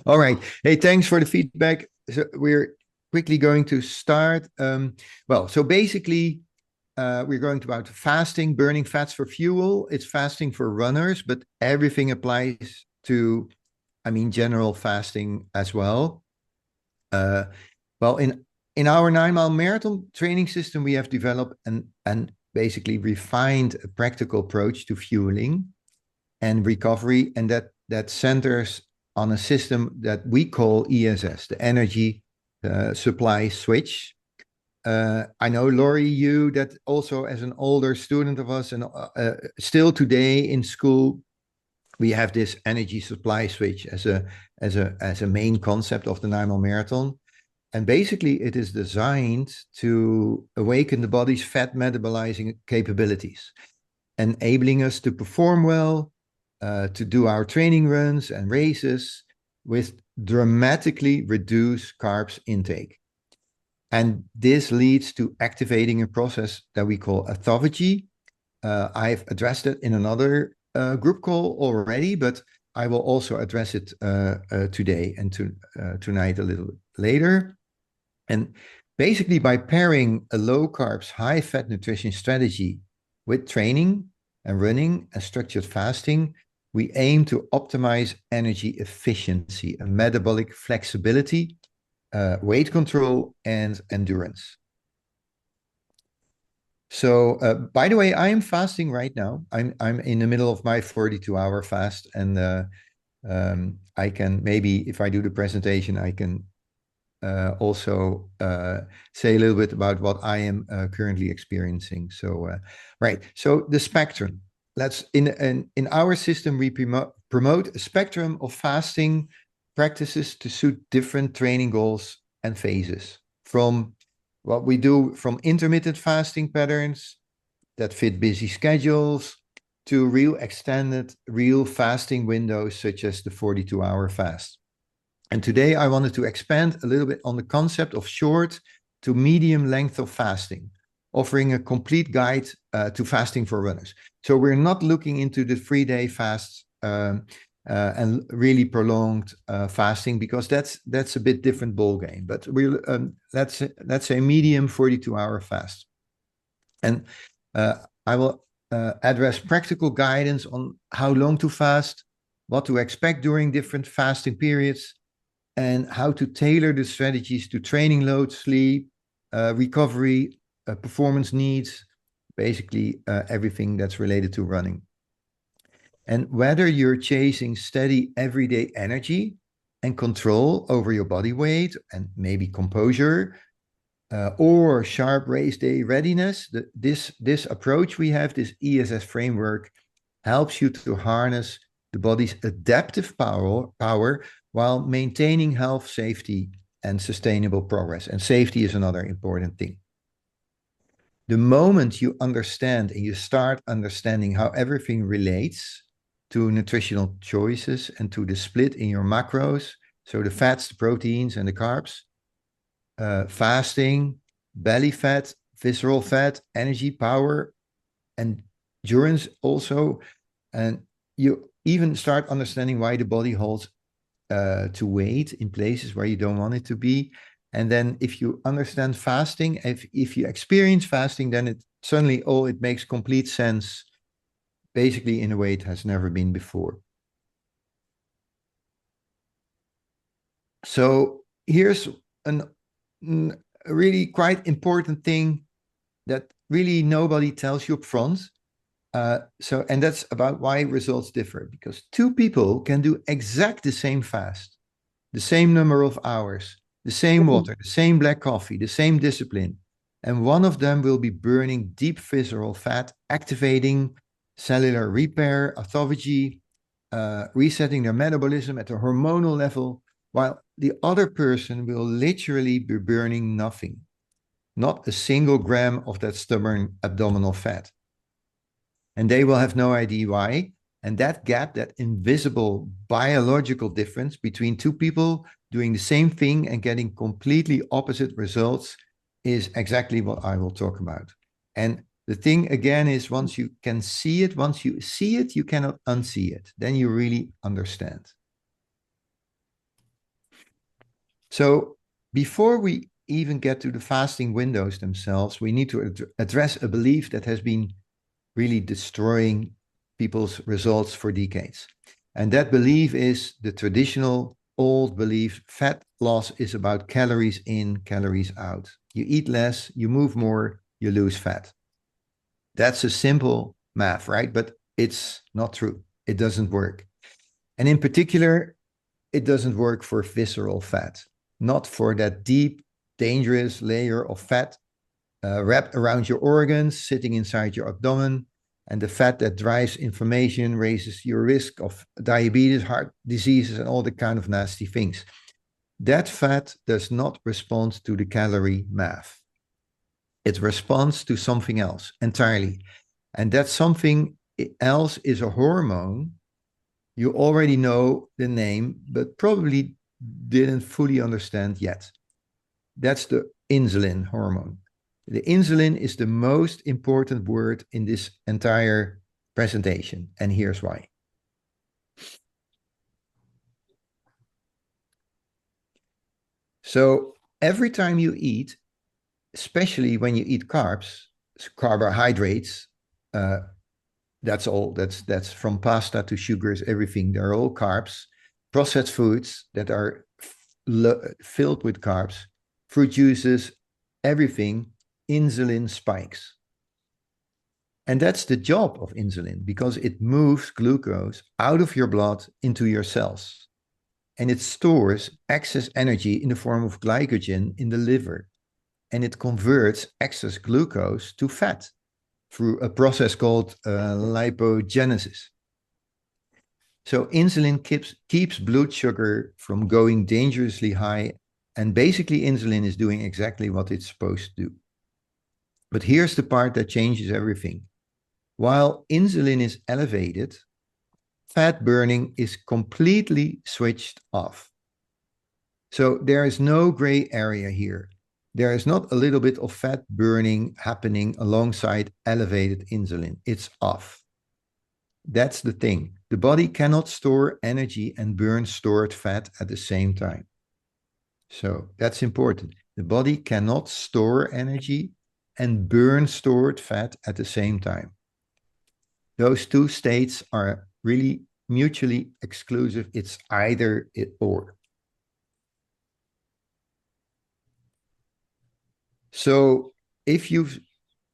All right. Hey, thanks for the feedback. So we're quickly going to start. So basically, we're going to about fasting, burning fats for fuel. It's fasting for runners, but everything applies to, general fasting as well. Uh, in our 9 mile marathon training system, we have developed and basically refined a practical approach to fueling and recovery, and that centers on a system that we call ESS, the energy supply switch. I know, Laurie, you that also as an older student of us, and still today in school, we have this energy supply switch as a main concept of the 9 mile marathon. And basically, it is designed to awaken the body's fat metabolizing capabilities, enabling us to perform well, to do our training runs and races with dramatically reduced carbs intake. And this leads to activating a process that we call autophagy. I've addressed it in another group call already, but I will also address it today and tonight a little later. And basically, by pairing a low carbs, high fat nutrition strategy with training and running and structured fasting, we aim to optimize energy efficiency and metabolic flexibility, weight control, and endurance. So, by the way, I am fasting right now. I'm in the middle of my 42-hour fast, and I can maybe, if I do the presentation, I can also say a little bit about what I am currently experiencing. So, right. So the spectrum. Let's in our system we promote a spectrum of fasting practices to suit different training goals and phases. From what we do from intermittent fasting patterns that fit busy schedules to real extended, real fasting windows such as the 42-hour fast. And today I wanted to expand a little bit on the concept of short to medium length of fasting, offering a complete guide to fasting for runners. So we're not looking into the 3-day fasts and really prolonged fasting, because that's a bit different ball game. But let's say medium 42-hour fast. And I will address practical guidance on how long to fast, what to expect during different fasting periods, and how to tailor the strategies to training load, sleep, recovery, performance needs, basically everything that's related to running. And whether you're chasing steady everyday energy and control over your body weight and maybe composure, or sharp race day readiness, this approach we have, this ESS framework, helps you to harness the body's adaptive power while maintaining health, safety, and sustainable progress. And safety is another important thing. The moment you understand and you start understanding how everything relates to nutritional choices and to the split in your macros, so the fats, the proteins, and the carbs, fasting, belly fat, visceral fat, energy, power, and endurance also, and you even start understanding why the body holds to weight in places where you don't want it to be. And then if you understand fasting, if you experience fasting, then it makes complete sense, basically in a way it has never been before. So here's a really quite important thing that really nobody tells you up front. And that's about why results differ, because two people can do exact the same fast, the same number of hours, the same water, the same black coffee, the same discipline. And one of them will be burning deep visceral fat, activating cellular repair, autophagy, resetting their metabolism at a hormonal level, while the other person will literally be burning nothing, not a single gram of that stubborn abdominal fat. And they will have no idea why. And that gap, that invisible biological difference between two people doing the same thing and getting completely opposite results, is exactly what I will talk about. And the thing again is, once you see it, you cannot unsee it. Then you really understand. So before we even get to the fasting windows themselves, we need to address a belief that has been really destroying people's results for decades. And that belief is the traditional old belief fat loss is about calories in, calories out. You eat less, you move more, you lose fat. That's a simple math, right? But it's not true. It doesn't work. And in particular, it doesn't work for visceral fat, not for that deep, dangerous layer of fat wrapped around your organs, sitting inside your abdomen, and the fat that drives inflammation, raises your risk of diabetes, heart diseases, and all the kind of nasty things. That fat does not respond to the calorie math. It responds to something else entirely. And that something else is a hormone. You already know the name, but probably didn't fully understand yet. That's the insulin hormone. The insulin is the most important word in this entire presentation, and here's why. So every time you eat, especially when you eat carbs, carbohydrates, that's all. That's from pasta to sugars, everything. They're all carbs. Processed foods that are filled with carbs, fruit juices, everything. Insulin spikes. And that's the job of insulin because it moves glucose out of your blood into your cells. And it stores excess energy in the form of glycogen in the liver. And it converts excess glucose to fat through a process called lipogenesis. So insulin keeps blood sugar from going dangerously high. And basically, insulin is doing exactly what it's supposed to do. But here's the part that changes everything. While insulin is elevated, fat burning is completely switched off. So there is no gray area here. There is not a little bit of fat burning happening alongside elevated insulin. It's off. That's the thing. The body cannot store energy and burn stored fat at the same time. So that's important. The body cannot store energy and burn stored fat at the same time. Those two states are really mutually exclusive. It's either it or. So if you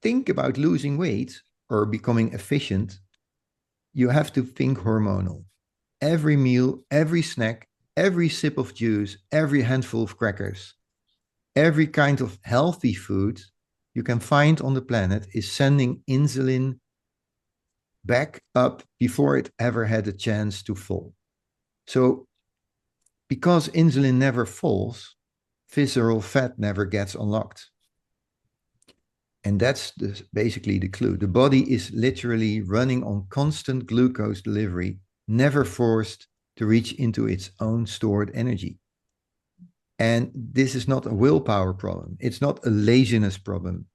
think about losing weight or becoming efficient, you have to think hormonal. Every meal, every snack, every sip of juice, every handful of crackers, every kind of healthy food you can find on the planet is sending insulin back up before it ever had a chance to fall. So because insulin never falls, visceral fat never gets unlocked. And that's basically the clue. The body is literally running on constant glucose delivery, never forced to reach into its own stored energy. And this is not a willpower problem. It's not a laziness problem.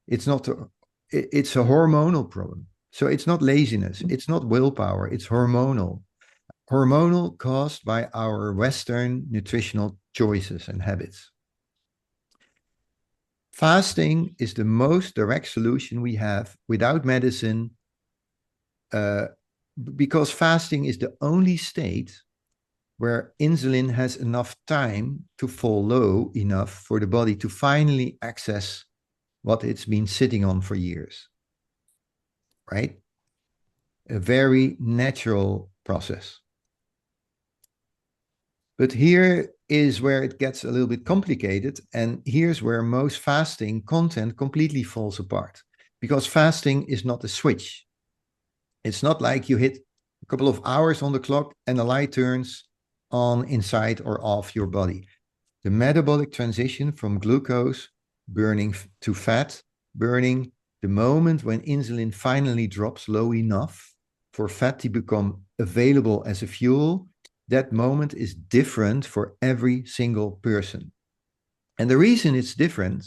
It's a hormonal problem. So it's not laziness. It's not willpower. It's hormonal. Hormonal caused by our Western nutritional choices and habits. Fasting is the most direct solution we have without medicine, because fasting is the only state where insulin has enough time to fall low enough for the body to finally access what it's been sitting on for years, right? A very natural process. But here is where it gets a little bit complicated. And here's where most fasting content completely falls apart. Because fasting is not a switch. It's not like you hit a couple of hours on the clock and the light turns on inside or off your body. The metabolic transition from glucose burning to fat burning, the moment when insulin finally drops low enough for fat to become available as a fuel, that moment is different for every single person. And the reason it's different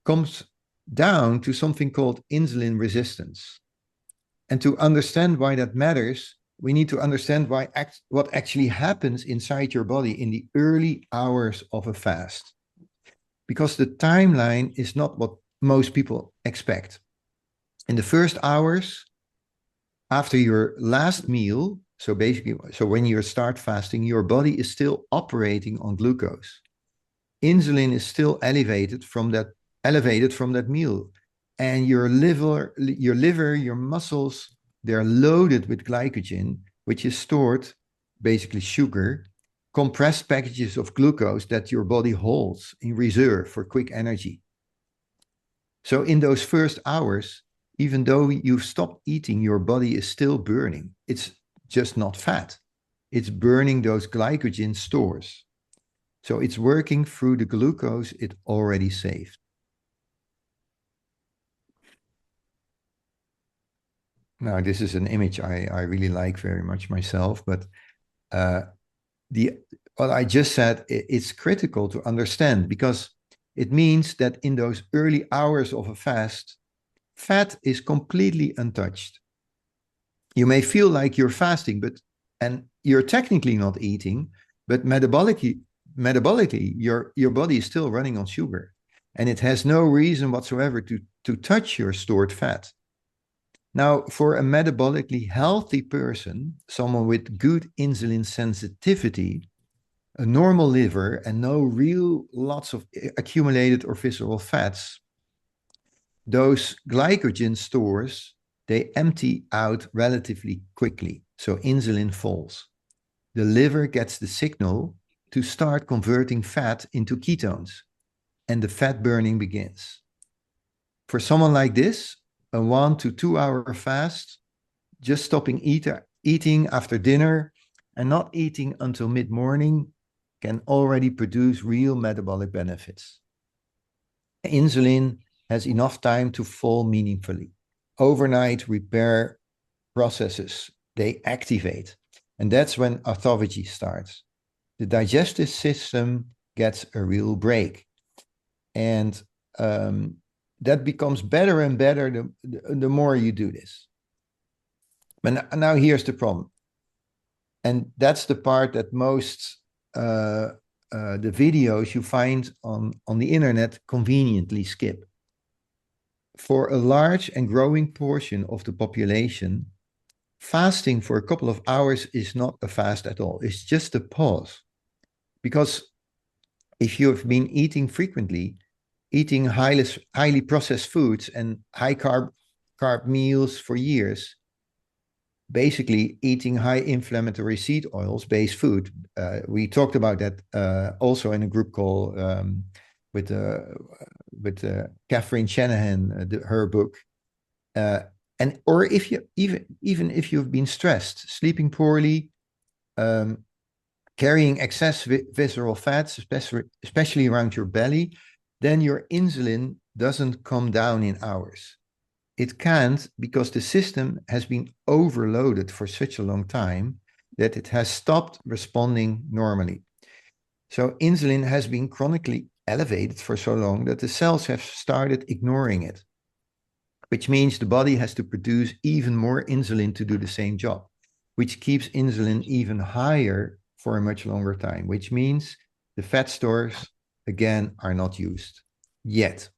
comes down to something called insulin resistance. And to understand why that matters, we need to understand what actually happens inside your body in the early hours of a fast. Because the timeline is not what most people expect. In the first hours after your last meal, so basically, so when you start fasting, your body is still operating on glucose. Insulin is still elevated from that meal. And your liver, your muscles, they're loaded with glycogen, which is stored, basically sugar, compressed packages of glucose that your body holds in reserve for quick energy. So in those first hours, even though you've stopped eating, your body is still burning. It's just not fat. It's burning those glycogen stores. So it's working through the glucose it already saved. Now, this is an image I really like very much myself, but what I just said, it's critical to understand because it means that in those early hours of a fast, fat is completely untouched. You may feel like you're fasting, and you're technically not eating, but metabolically, your body is still running on sugar, and it has no reason whatsoever to touch your stored fat. Now, for a metabolically healthy person, someone with good insulin sensitivity, a normal liver, and no real lots of accumulated or visceral fats, those glycogen stores, they empty out relatively quickly. So insulin falls. The liver gets the signal to start converting fat into ketones, and the fat burning begins. For someone like this, a 1 to 2 hour fast, just stopping eating after dinner and not eating until mid-morning can already produce real metabolic benefits. Insulin has enough time to fall meaningfully. Overnight repair processes, they activate. And that's when autophagy starts. The digestive system gets a real break. And that becomes better and better the more you do this. But now here's the problem. And that's the part that most the videos you find on the internet conveniently skip. For a large and growing portion of the population, fasting for a couple of hours is not a fast at all. It's just a pause. Because if you've been eating frequently, eating highly processed foods and high carb meals for years, basically eating high inflammatory seed oils based food. We talked about that also in a group call with Catherine Shanahan, her book. Or if you even if you've been stressed, sleeping poorly, carrying excess visceral fats, especially around your belly, then your insulin doesn't come down in hours. It can't because the system has been overloaded for such a long time that it has stopped responding normally. So insulin has been chronically elevated for so long that the cells have started ignoring it, which means the body has to produce even more insulin to do the same job, which keeps insulin even higher for a much longer time, which means the fat stores, again, are not used yet.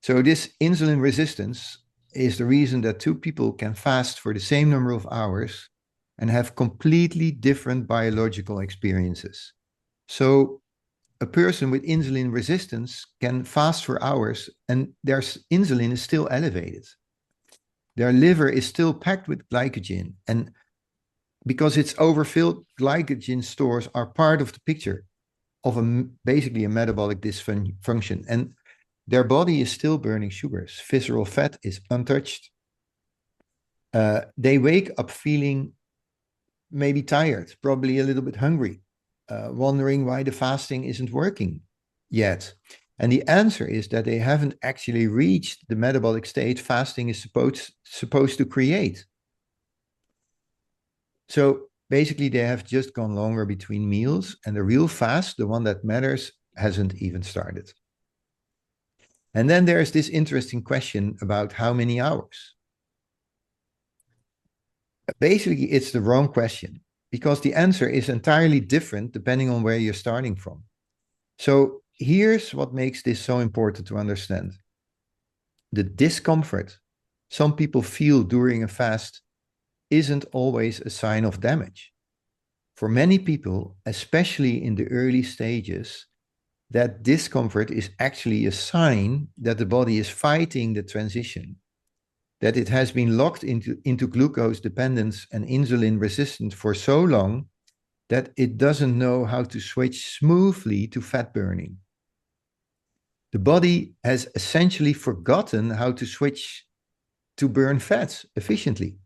So this insulin resistance is the reason that two people can fast for the same number of hours and have completely different biological experiences. So a person with insulin resistance can fast for hours and their insulin is still elevated. Their liver is still packed with glycogen, and because it's overfilled, glycogen stores are part of the picture of basically a metabolic dysfunction. And their body is still burning sugars. Visceral fat is untouched. They wake up feeling maybe tired, probably a little bit hungry, wondering why the fasting isn't working yet. And the answer is that they haven't actually reached the metabolic state fasting is supposed to create. So basically, they have just gone longer between meals, and the real fast, the one that matters, hasn't even started. And then there's this interesting question about how many hours. Basically, it's the wrong question because the answer is entirely different depending on where you're starting from. So here's what makes this so important to understand. The discomfort some people feel during a fast isn't always a sign of damage. For many people, especially in the early stages, that discomfort is actually a sign that the body is fighting the transition, that it has been locked into glucose dependence and insulin resistance for so long that it doesn't know how to switch smoothly to fat burning. The body has essentially forgotten how to switch to burn fats efficiently.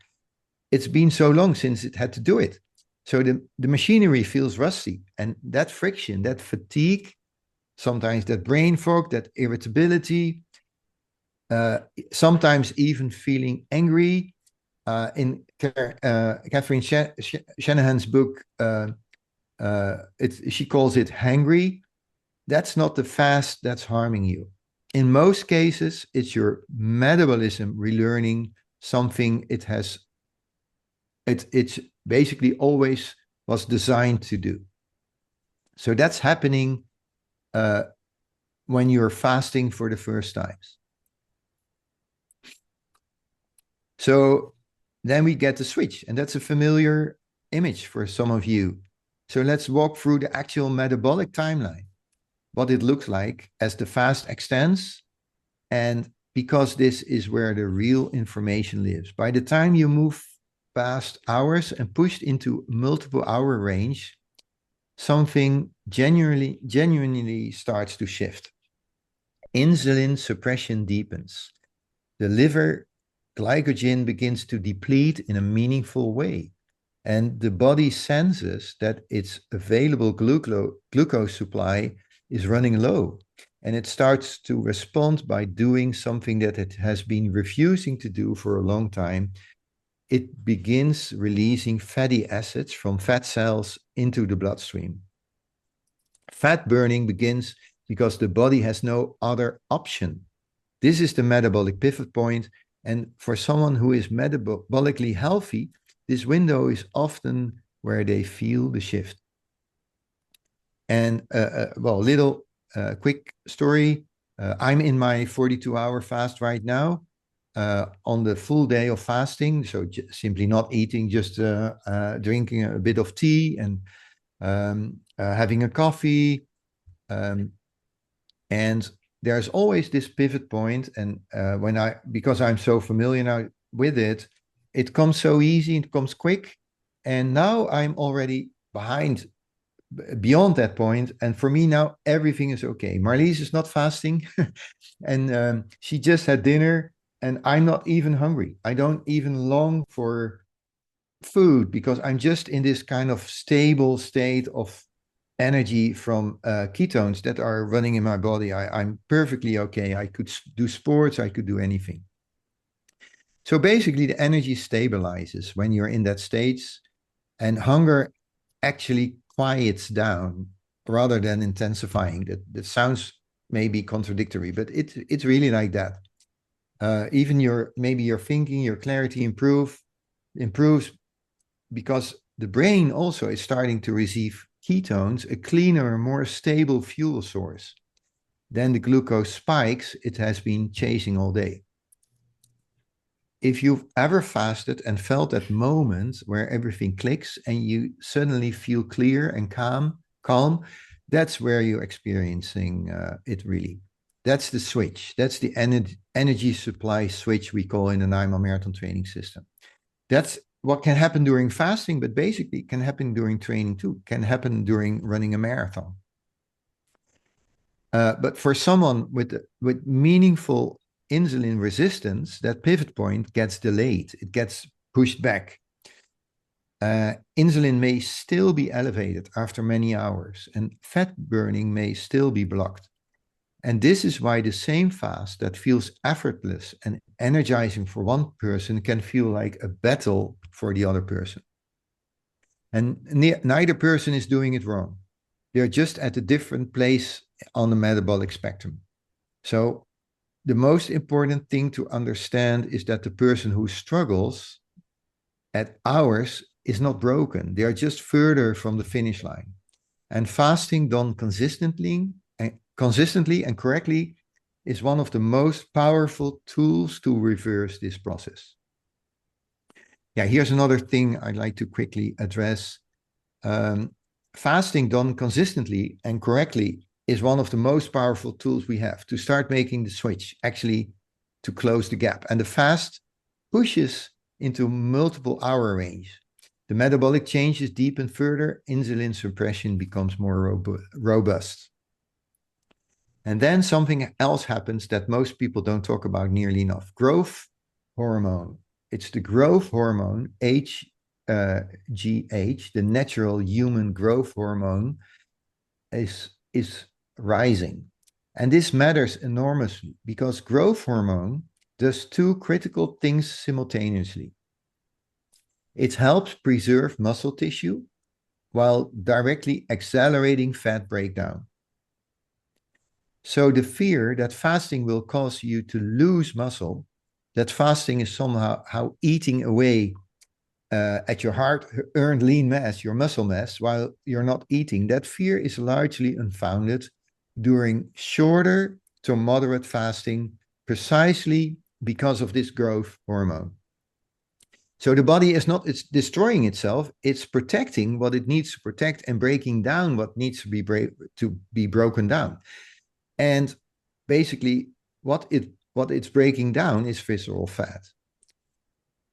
It's been so long since it had to do it. So the machinery feels rusty. And that friction, that fatigue, sometimes that brain fog, that irritability, sometimes even feeling angry. In Catherine Shanahan's book, she calls it hangry. That's not the fast that's harming you. In most cases, it's your metabolism relearning something it's basically always was designed to do. So that's happening when you're fasting for the first times. So then we get the switch, and that's a familiar image for some of you. So let's walk through the actual metabolic timeline, what it looks like as the fast extends, and because this is where the real information lives. By the time you move past hours and pushed into multiple hour range, something genuinely starts to shift. Insulin suppression deepens. The liver glycogen begins to deplete in a meaningful way. And the body senses that its available glucose supply is running low. And it starts to respond by doing something that it has been refusing to do for a long time. It begins releasing fatty acids from fat cells into the bloodstream. Fat burning begins because the body has no other option. This is the metabolic pivot point. And for someone who is metabolically healthy, this window is often where they feel the shift. And little quick story. I'm in my 42-hour fast right now. On the full day of fasting, so simply not eating, just drinking a bit of tea and having a coffee. And there's always this pivot point, and because I'm so familiar now with it, it comes so easy, it comes quick, and now I'm already beyond that point, and for me now everything is okay. Marlies is not fasting, and she just had dinner, and I'm not even hungry. I don't even long for food because I'm just in this kind of stable state of energy from ketones that are running in my body. I'm perfectly okay. I could do sports, I could do anything. So basically, the energy stabilizes when you're in that state, and hunger actually quiets down rather than intensifying. That sounds maybe contradictory, but it's really like that. Even your thinking, your clarity improves because the brain also is starting to receive ketones, a cleaner, more stable fuel source than the glucose spikes it has been chasing all day. If you've ever fasted and felt that moment where everything clicks and you suddenly feel clear and calm, that's where you're experiencing it really. That's the switch. That's the energy supply switch we call in the Nijmegen Marathon Training System. That's what can happen during fasting, but basically can happen during training too, can happen during running a marathon. But for someone with meaningful insulin resistance, that pivot point gets delayed. It gets pushed back. Insulin may still be elevated after many hours, and fat burning may still be blocked. And this is why the same fast that feels effortless and energizing for one person can feel like a battle for the other person. And neither person is doing it wrong. They're just at a different place on the metabolic spectrum. So the most important thing to understand is that the person who struggles at hours is not broken. They are just further from the finish line. And fasting done consistently and correctly is one of the most powerful tools to reverse this process. Yeah, here's another thing I'd like to quickly address. Fasting done consistently and correctly is one of the most powerful tools we have to start making the switch, actually to close the gap. And the fast pushes into multiple hour range. The metabolic changes deepen further, insulin suppression becomes more robust. And then something else happens that most people don't talk about nearly enough. Growth hormone. It's the growth hormone, HGH, the natural human growth hormone, is rising. And this matters enormously because growth hormone does two critical things simultaneously. It helps preserve muscle tissue while directly accelerating fat breakdown. So the fear that fasting will cause you to lose muscle, that fasting is somehow eating away at your hard-earned lean mass, your muscle mass, while you're not eating, that fear is largely unfounded during shorter to moderate fasting, precisely because of this growth hormone. So the body is not it's destroying itself, it's protecting what it needs to protect and breaking down what needs to be broken down. And basically, what it's breaking down is visceral fat.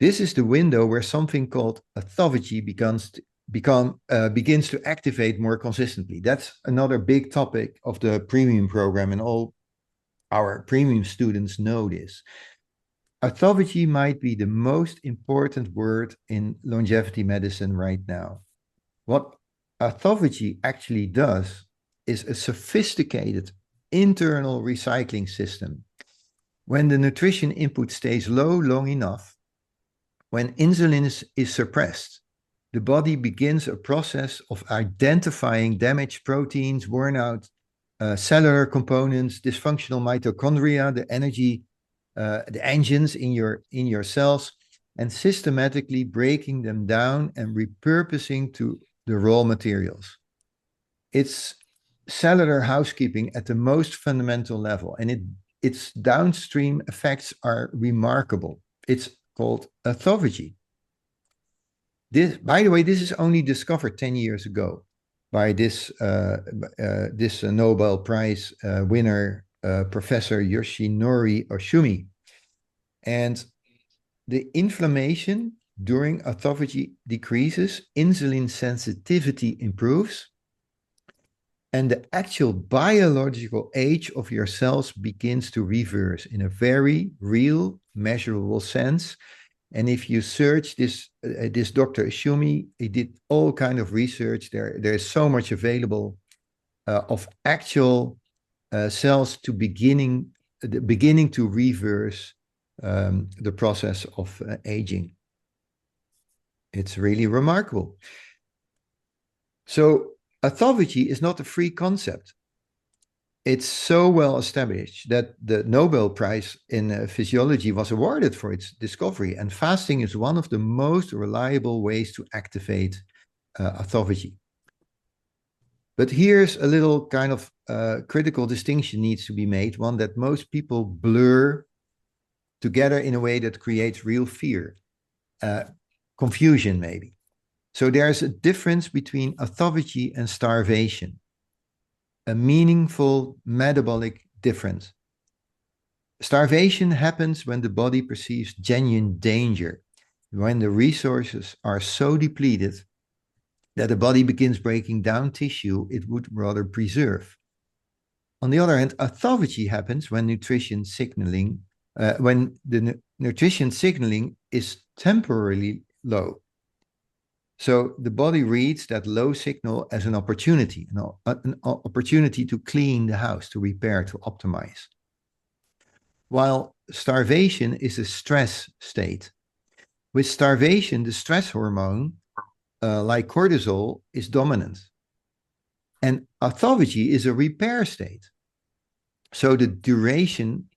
This is the window where something called autophagy begins to activate more consistently. That's another big topic of the premium program, and all our premium students know this. Autophagy might be the most important word in longevity medicine right now. What autophagy actually does is a sophisticated internal recycling system. When the nutrition input stays low long enough, when insulin is suppressed, the body begins a process of identifying damaged proteins, worn out cellular components, dysfunctional mitochondria, the engines in your cells, and systematically breaking them down and repurposing to the raw materials. It's cellular housekeeping at the most fundamental level, and its downstream effects are remarkable. It's called autophagy. By the way, this is only discovered 10 years ago by this Nobel Prize winner, Professor Yoshinori Oshumi. And the inflammation during autophagy decreases, insulin sensitivity improves, and the actual biological age of your cells begins to reverse in a very real, measurable sense. And if you search this Dr. Ashumi, he did all kind of research. There's so much available of actual cells beginning to reverse the process of aging. It's really remarkable. So autophagy is not a free concept. It's so well established that the Nobel Prize in Physiology was awarded for its discovery, and fasting is one of the most reliable ways to activate autophagy. But here's a little kind of critical distinction needs to be made, one that most people blur together in a way that creates real fear, confusion maybe. So there's a difference between autophagy and starvation, a meaningful metabolic difference. Starvation happens when the body perceives genuine danger, when the resources are so depleted that the body begins breaking down tissue it would rather preserve. On the other hand, autophagy happens when the nutrition signaling is temporarily low. So the body reads that low signal as an opportunity to clean the house, to repair, to optimize. While starvation is a stress state. With starvation, the stress hormone, like cortisol, is dominant. And autophagy is a repair state. So the duration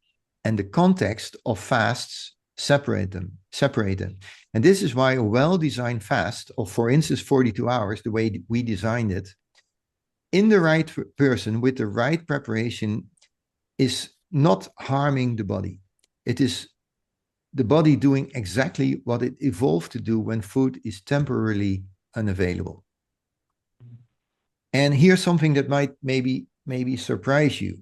and the context of fasts separate them. And this is why a well-designed fast of, for instance, 42 hours, the way we designed it, in the right person with the right preparation, is not harming the body. It is the body doing exactly what it evolved to do when food is temporarily unavailable. And here's something that might maybe surprise you.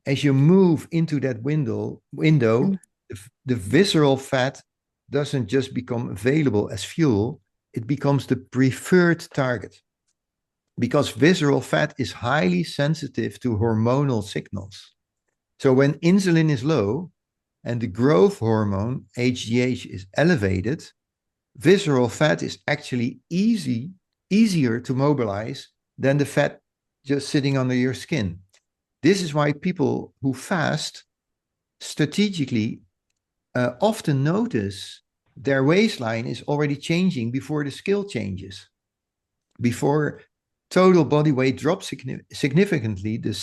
As you move into that window, the visceral fat doesn't just become available as fuel, it becomes the preferred target. Because visceral fat is highly sensitive to hormonal signals. So when insulin is low and the growth hormone, HGH, is elevated, visceral fat is actually easier to mobilize than the fat just sitting under your skin. This is why people who fast strategically often notice their waistline is already changing before the scale changes. Before total body weight drops significantly, the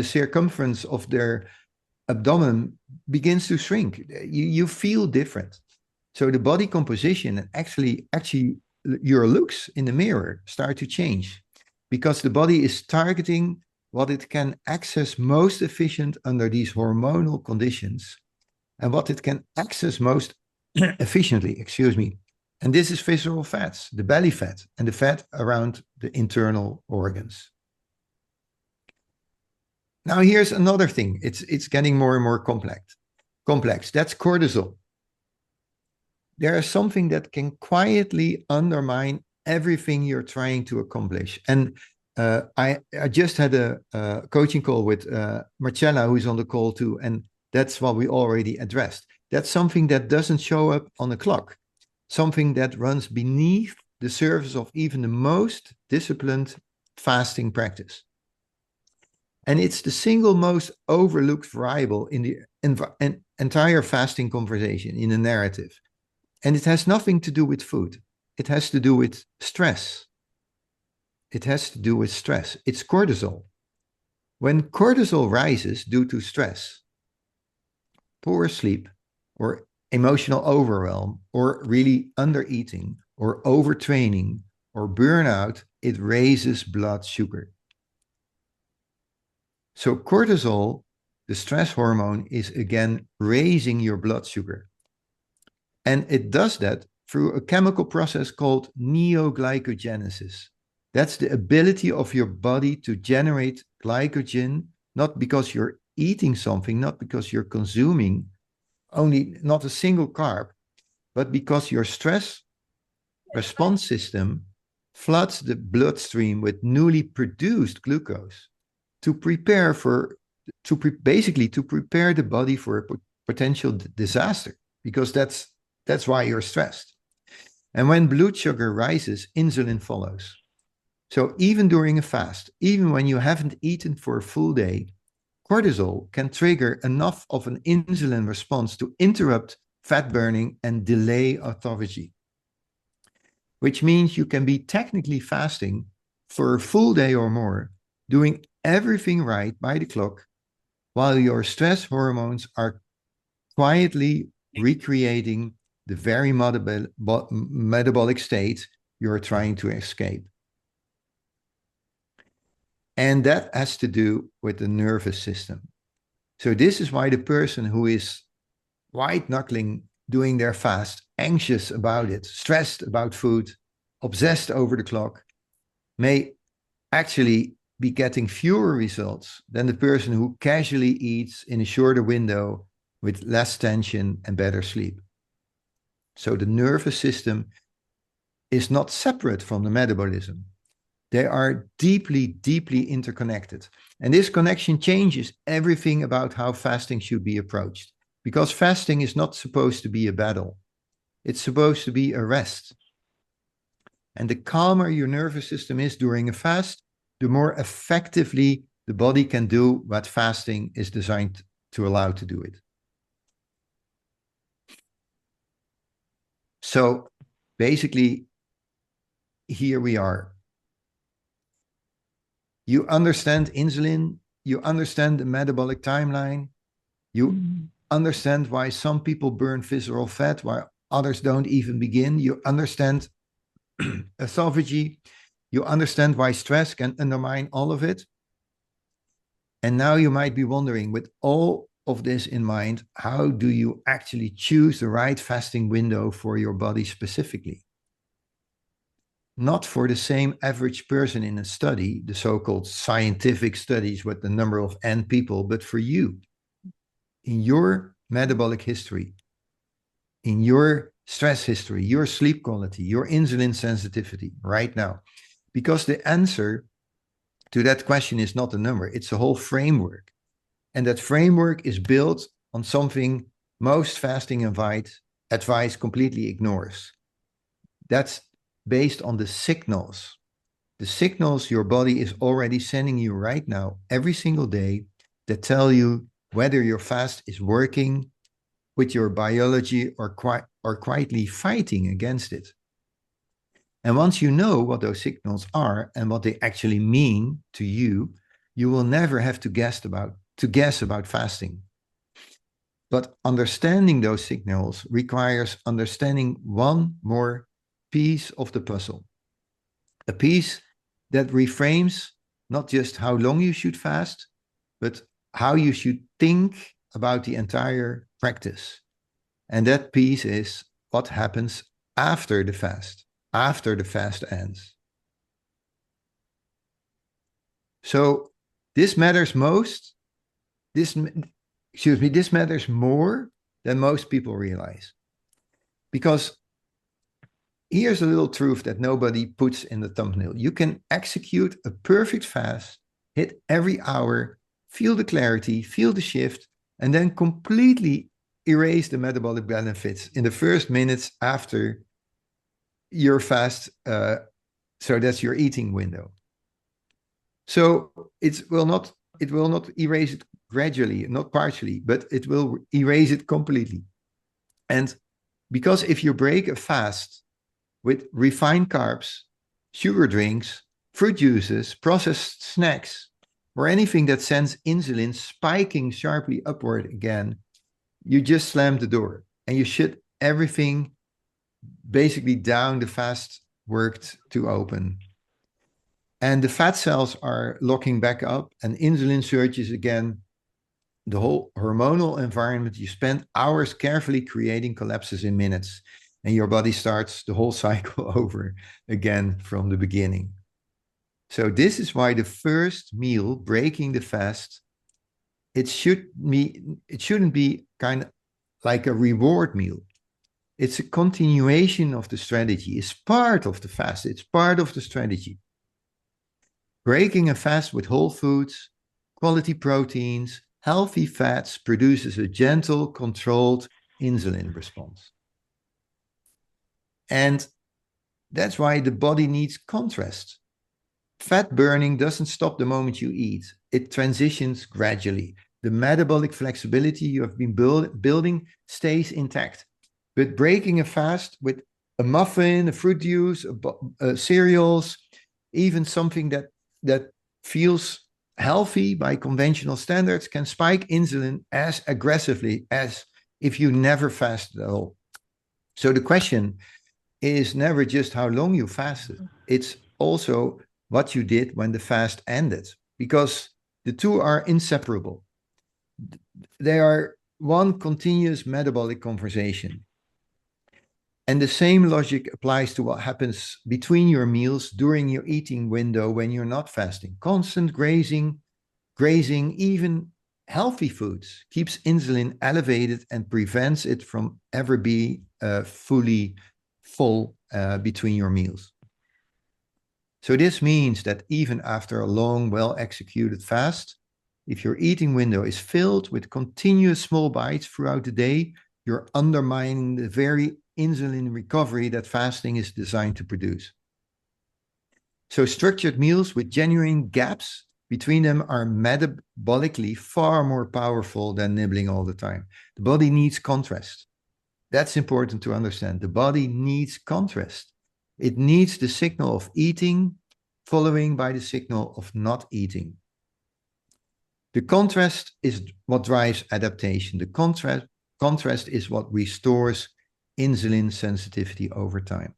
circumference of their abdomen begins to shrink. You feel different. So the body composition and actually your looks in the mirror start to change, because the body is targeting what it can access most efficient under these hormonal conditions, and what it can access most efficiently, and this is visceral fats, the belly fat, and the fat around the internal organs. Now here's another thing. It's getting more and more complex. That's cortisol. There is something that can quietly undermine everything you're trying to accomplish. And I just had a coaching call with Marcella, who's on the call too, and that's what we already addressed. That's something that doesn't show up on the clock, something that runs beneath the surface of even the most disciplined fasting practice. And it's the single most overlooked variable in the entire fasting conversation, in the narrative. And it has nothing to do with food. It has to do with stress. It's cortisol. When cortisol rises due to stress, poor sleep, or emotional overwhelm, or really undereating, or overtraining, or burnout, it raises blood sugar. So cortisol, the stress hormone, is again raising your blood sugar. And it does that through a chemical process called neoglycogenesis. That's the ability of your body to generate glycogen, not because you're eating something, not because you're consuming not a single carb, but because your stress response system floods the bloodstream with newly produced glucose to prepare the body for a potential disaster, because that's why you're stressed. And when blood sugar rises, insulin follows. So even during a fast, even when you haven't eaten for a full day, cortisol can trigger enough of an insulin response to interrupt fat burning and delay autophagy, which means you can be technically fasting for a full day or more, doing everything right by the clock, while your stress hormones are quietly recreating the very metabolic state you're trying to escape. And that has to do with the nervous system. So this is why the person who is white-knuckling doing their fast, anxious about it, stressed about food, obsessed over the clock, may actually be getting fewer results than the person who casually eats in a shorter window with less tension and better sleep. So the nervous system is not separate from the metabolism. They are deeply, deeply interconnected. And this connection changes everything about how fasting should be approached. Because fasting is not supposed to be a battle. It's supposed to be a rest. And the calmer your nervous system is during a fast, the more effectively the body can do what fasting is designed to allow to do it. So basically, here we are. You understand insulin, you understand the metabolic timeline, You understand why some people burn visceral fat, while others don't even begin. You understand autophagy. You understand why stress can undermine all of it. And now you might be wondering, with all of this in mind, how do you actually choose the right fasting window for your body specifically? Not for the same average person in a study, the so-called scientific studies with the number of N people, but for you, in your metabolic history, in your stress history, your sleep quality, your insulin sensitivity right now. Because the answer to that question is not a number, it's a whole framework. And that framework is built on something most fasting advice completely ignores. That's based on the signals your body is already sending you right now, every single day, that tell you whether your fast is working with your biology or quietly fighting against it. And once you know what those signals are and what they actually mean to you, you will never have to guess about fasting. But understanding those signals requires understanding one more piece of the puzzle. A piece that reframes not just how long you should fast, but how you should think about the entire practice. And that piece is what happens after the fast ends. So this matters this matters more than most people realize. Because here's a little truth that nobody puts in the thumbnail. You can execute a perfect fast, hit every hour, feel the clarity, feel the shift, and then completely erase the metabolic benefits in the first minutes after your fast. So that's your eating window. So it will not erase it gradually, not partially, but it will erase it completely. And because if you break a fast with refined carbs, sugar drinks, fruit juices, processed snacks, or anything that sends insulin spiking sharply upward again, you just slam the door and you shut everything basically down the fast worked to open. And the fat cells are locking back up and insulin surges again. The whole hormonal environment you spend hours carefully creating collapses in minutes, and your body starts the whole cycle over again from the beginning. So this is why the first meal, breaking the fast, it shouldn't be kind of like a reward meal. It's a continuation of the strategy. It's part of the fast. It's part of the strategy. Breaking a fast with whole foods, quality proteins, healthy fats produces a gentle, controlled insulin response. And that's why the body needs contrast. Fat burning doesn't stop the moment you eat. It transitions gradually. The metabolic flexibility you have been building stays intact. But breaking a fast with a muffin, a fruit juice, cereals, even something that feels healthy by conventional standards can spike insulin as aggressively as if you never fasted at all. So the question is never just how long you fasted. It's also what you did when the fast ended, because the two are inseparable. They are one continuous metabolic conversation. And the same logic applies to what happens between your meals during your eating window when you're not fasting. Constant grazing, even healthy foods, keeps insulin elevated and prevents it from ever being fully full between your meals. So this means that even after a long, well-executed fast, if your eating window is filled with continuous small bites throughout the day, you're undermining the very insulin recovery that fasting is designed to produce. So structured meals with genuine gaps between them are metabolically far more powerful than nibbling all the time. The body needs contrast. That's important to understand. The body needs contrast. It needs the signal of eating, following by the signal of not eating. The contrast is what drives adaptation. The contrast is what restores insulin sensitivity over time.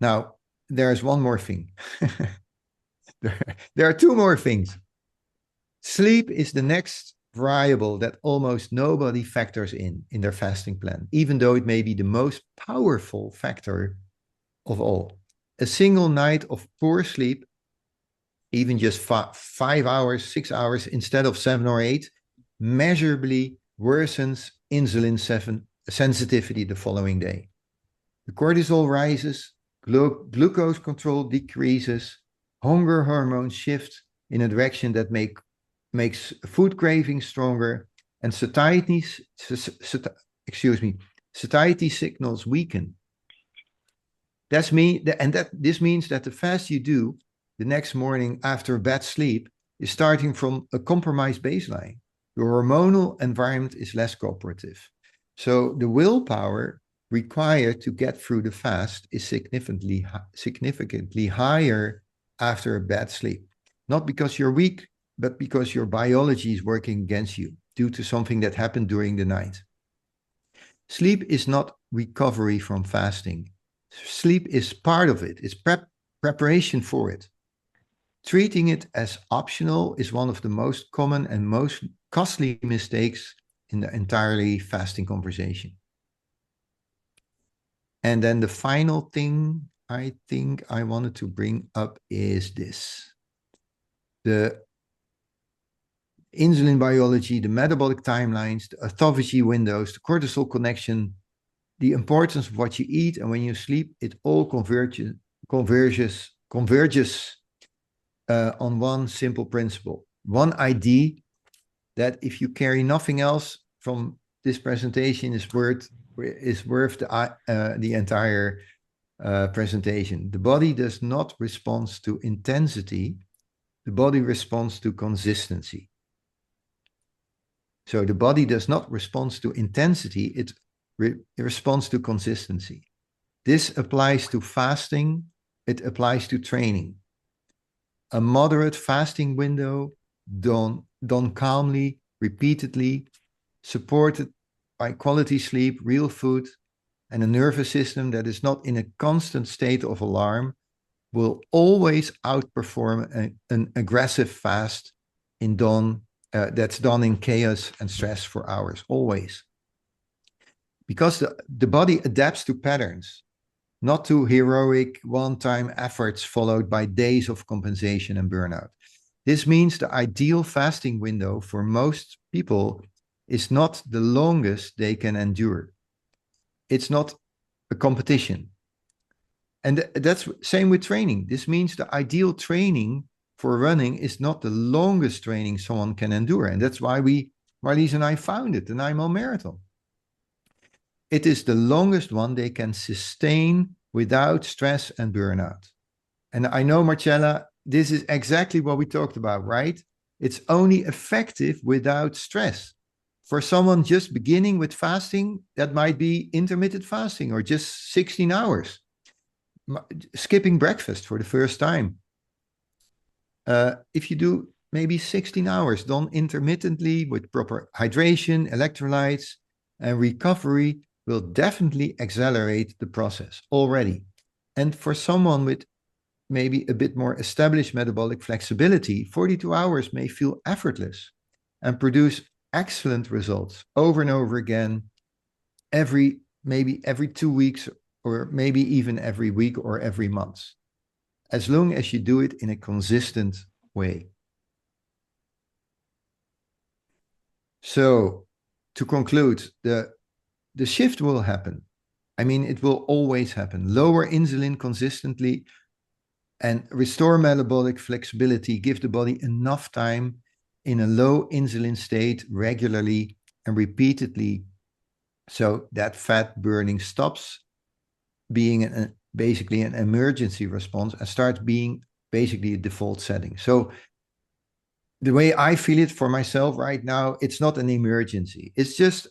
Now, there's one more thing. There are two more things. Sleep is the next variable that almost nobody factors in their fasting plan, even though it may be the most powerful factor of all. A single night of poor sleep, even just 5 hours, 6 hours instead of 7 or 8, measurably worsens insulin sensitivity the following day. The cortisol rises, glucose control decreases, hunger hormones shift in a direction that makes food cravings stronger, and satiety signals weaken. This means that the fast you do the next morning after a bad sleep is starting from a compromised baseline. Your hormonal environment is less cooperative. So the willpower required to get through the fast is significantly higher after a bad sleep. Not because you're weak, but because your biology is working against you due to something that happened during the night. Sleep is not recovery from fasting. Sleep is part of it. It's preparation for it. Treating it as optional is one of the most common and most costly mistakes in the entirely fasting conversation. And then the final thing I think I wanted to bring up is this. The insulin biology, the metabolic timelines, the autophagy windows, the cortisol connection, the importance of what you eat and when you sleep, it all converges on one simple principle, one idea that if you carry nothing else from this presentation is worth the entire presentation. The body does not respond to intensity. The body responds to consistency. So the body does not respond to intensity. It responds to consistency. This applies to fasting. It applies to training. A moderate fasting window done calmly, repeatedly, supported by quality sleep, real food, and a nervous system that is not in a constant state of alarm will always outperform an aggressive fast that's done in chaos and stress for hours, always. Because the body adapts to patterns, not to heroic one-time efforts followed by days of compensation and burnout. This means the ideal fasting window for most people is not the longest they can endure. It's not a competition. And that's same with training. This means the ideal training for running is not the longest training someone can endure. And that's why Marlies and I founded the 9 Mile Marathon. It is the longest one they can sustain without stress and burnout. And I know, Marcella, this is exactly what we talked about, right? It's only effective without stress. For someone just beginning with fasting, that might be intermittent fasting or just 16 hours. Skipping breakfast for the first time. If you do maybe 16 hours done intermittently with proper hydration, electrolytes, and recovery will definitely accelerate the process already. And for someone with maybe a bit more established metabolic flexibility, 42 hours may feel effortless and produce excellent results over and over again, maybe every 2 weeks, or maybe even every week or every month, as long as you do it in a consistent way. So, to conclude, the shift will happen. I mean, it will always happen. Lower insulin consistently and restore metabolic flexibility, give the body enough time in a low insulin state regularly and repeatedly, so that fat burning stops being basically an emergency response and starts being basically a default setting. So the way I feel it for myself right now, it's not an emergency. It's just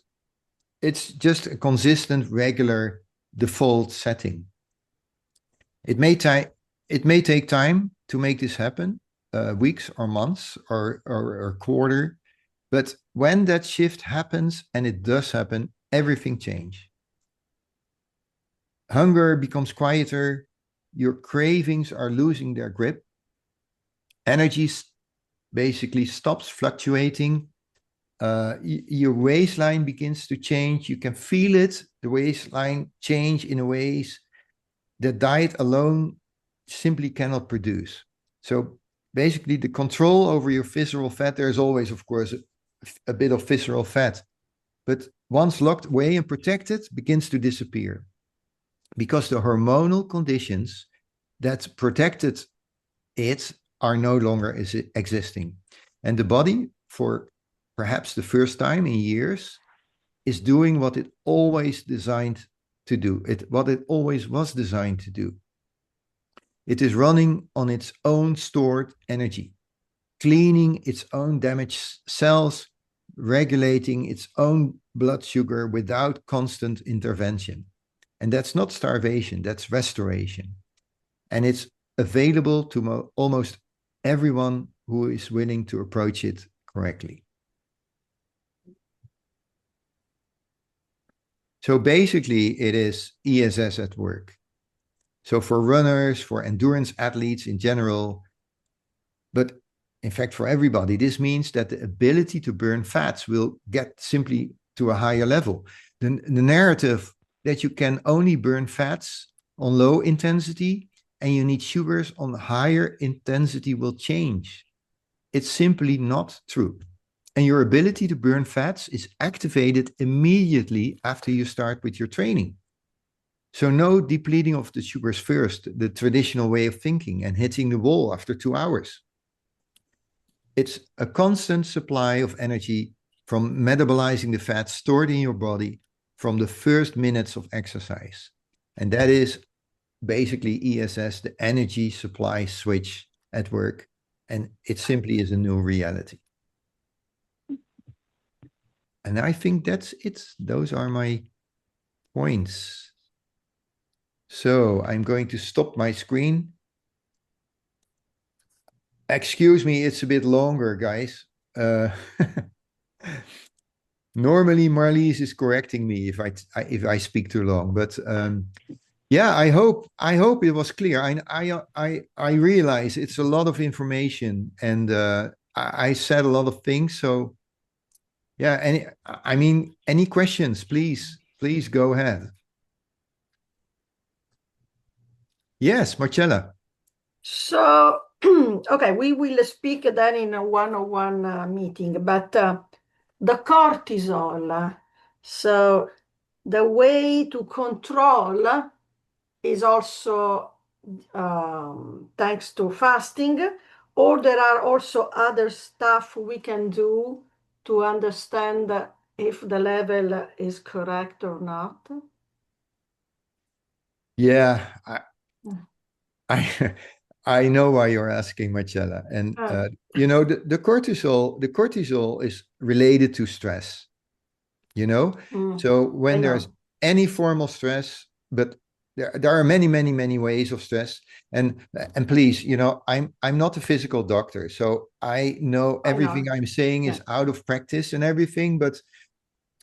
a consistent, regular default setting. It may take time to make this happen. weeks or months or quarter. But when that shift happens, and it does happen, everything changes. Hunger becomes quieter. Your cravings are losing their grip. Energy basically stops fluctuating. Your waistline begins to change. You can feel it, the waistline change in ways that diet alone simply cannot produce. So basically, the control over your visceral fat, there's always, of course, a bit of visceral fat, but once locked away and protected, begins to disappear because the hormonal conditions that protected it are no longer existing. And the body, for perhaps the first time in years, is doing what it always designed to do, what it always was designed to do. It is running on its own stored energy, cleaning its own damaged cells, regulating its own blood sugar without constant intervention. And that's not starvation, that's restoration. And it's available to almost everyone who is willing to approach it correctly. So basically, it is ESS at work. So for runners, for endurance athletes in general, but in fact, for everybody, this means that the ability to burn fats will get simply to a higher level. The narrative that you can only burn fats on low intensity and you need sugars on higher intensity will change. It's simply not true. And your ability to burn fats is activated immediately after you start with your training. So no depleting of the sugars first, the traditional way of thinking, and hitting the wall after 2 hours. It's a constant supply of energy from metabolizing the fats stored in your body from the first minutes of exercise. And that is basically ESS, the energy supply switch at work. And it simply is a new reality. And I think that's it. Those are my points. So I'm going to stop my screen. Excuse me, it's a bit longer, guys. Normally Marlies is correcting me if I speak too long, but yeah, I hope it was clear. I realize it's a lot of information, and I said a lot of things. So yeah, any questions? Please go ahead. Yes, Marcella. So okay, we will speak then in a one-on-one meeting, but the cortisol, so the way to control is also thanks to fasting, or there are also other stuff we can do to understand if the level is correct or not? Yeah, I I know why you're asking, Marcella. And you know, the cortisol is related to stress, you know? So when there's any form of stress, but there are many ways of stress. And please, you know, I'm not a physical doctor, so I know everything I'm saying is out of practice and everything, but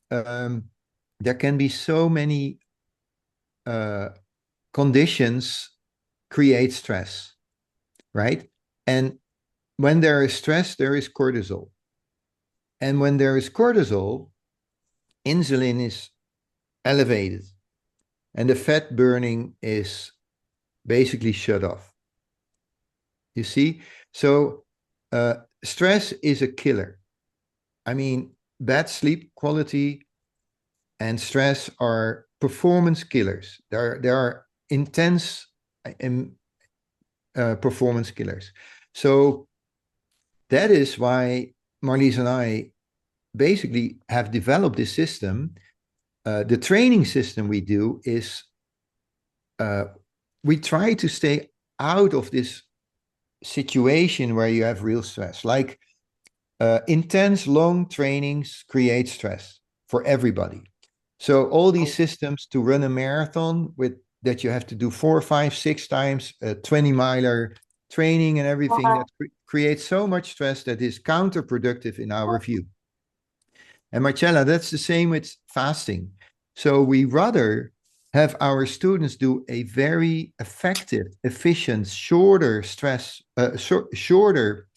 there can be so many conditions create stress, right? And when there is stress, there is cortisol. And when there is cortisol, insulin is elevated and the fat burning is basically shut off. You see? So stress is a killer. I mean, bad sleep quality and stress are performance killers. There are intense performance killers. So that is why Marlies and I basically have developed this system. The training system we do is we try to stay out of this situation where you have real stress. Like intense long trainings create stress for everybody. So all these systems to run a marathon with that you have to do 4, 5, 6 times a 20-miler training and everything that creates so much stress that is counterproductive in our view. And Marcella, that's the same with fasting. So we rather have our students do a very effective, efficient, shorter shorter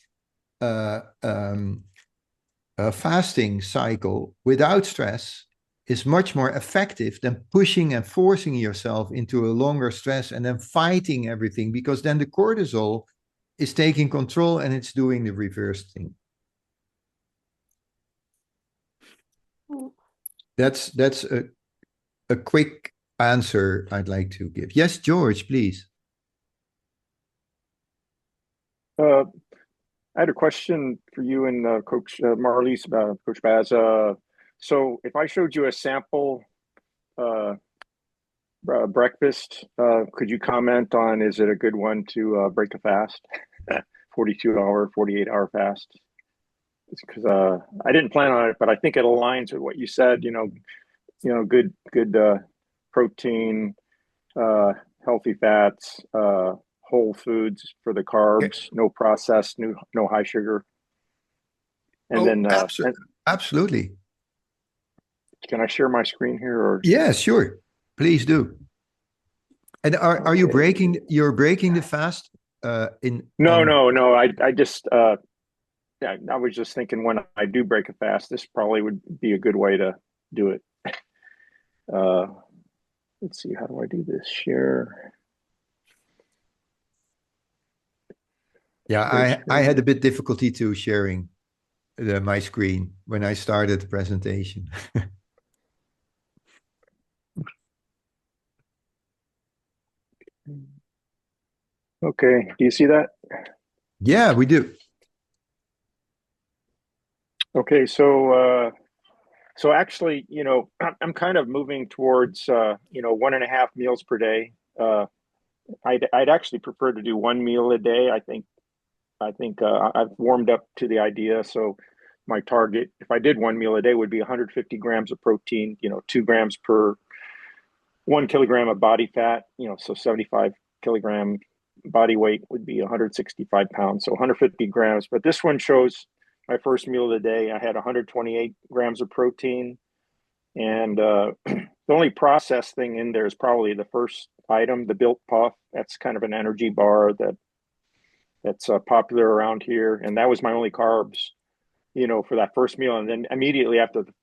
fasting cycle without stress is much more effective than pushing and forcing yourself into a longer stress and then fighting everything, because then the cortisol is taking control and it's doing the reverse thing. That's a quick answer I'd like to give. Yes, George, please. I had a question for you and Coach Marlies about Coach Baz. So if I showed you a sample breakfast, could you comment on, is it a good one to break a fast? 42-hour, 48-hour fast? Because I didn't plan on it, but I think it aligns with what you said. Good protein, healthy fats, whole foods for the carbs, no processed, no high sugar. And absolutely. Can I share my screen here? Or yeah, sure, please do. And are you breaking the fast? No. I just I was just thinking, when I do break a fast, this probably would be a good way to do it. Let's see, how do I do this? Share. Yeah, I had a bit difficulty too sharing my screen when I started the presentation. Okay, do you see that? Yeah, we do. Okay, so actually, I'm kind of moving towards 1.5 meals per day. I'd actually prefer to do 1 meal a day. I think I've warmed up to the idea. So my target, if I did 1 meal a day, would be 150 grams of protein, 2 grams per 1 kilogram of body fat, so 75 kilogram body weight would be 165 pounds, so 150 grams. But this one shows my first meal of the day. I had 128 grams of protein. And the only processed thing in there is probably the first item, the Built Puff. That's kind of an energy bar that's popular around here. And that was my only carbs, for that first meal. And then immediately after the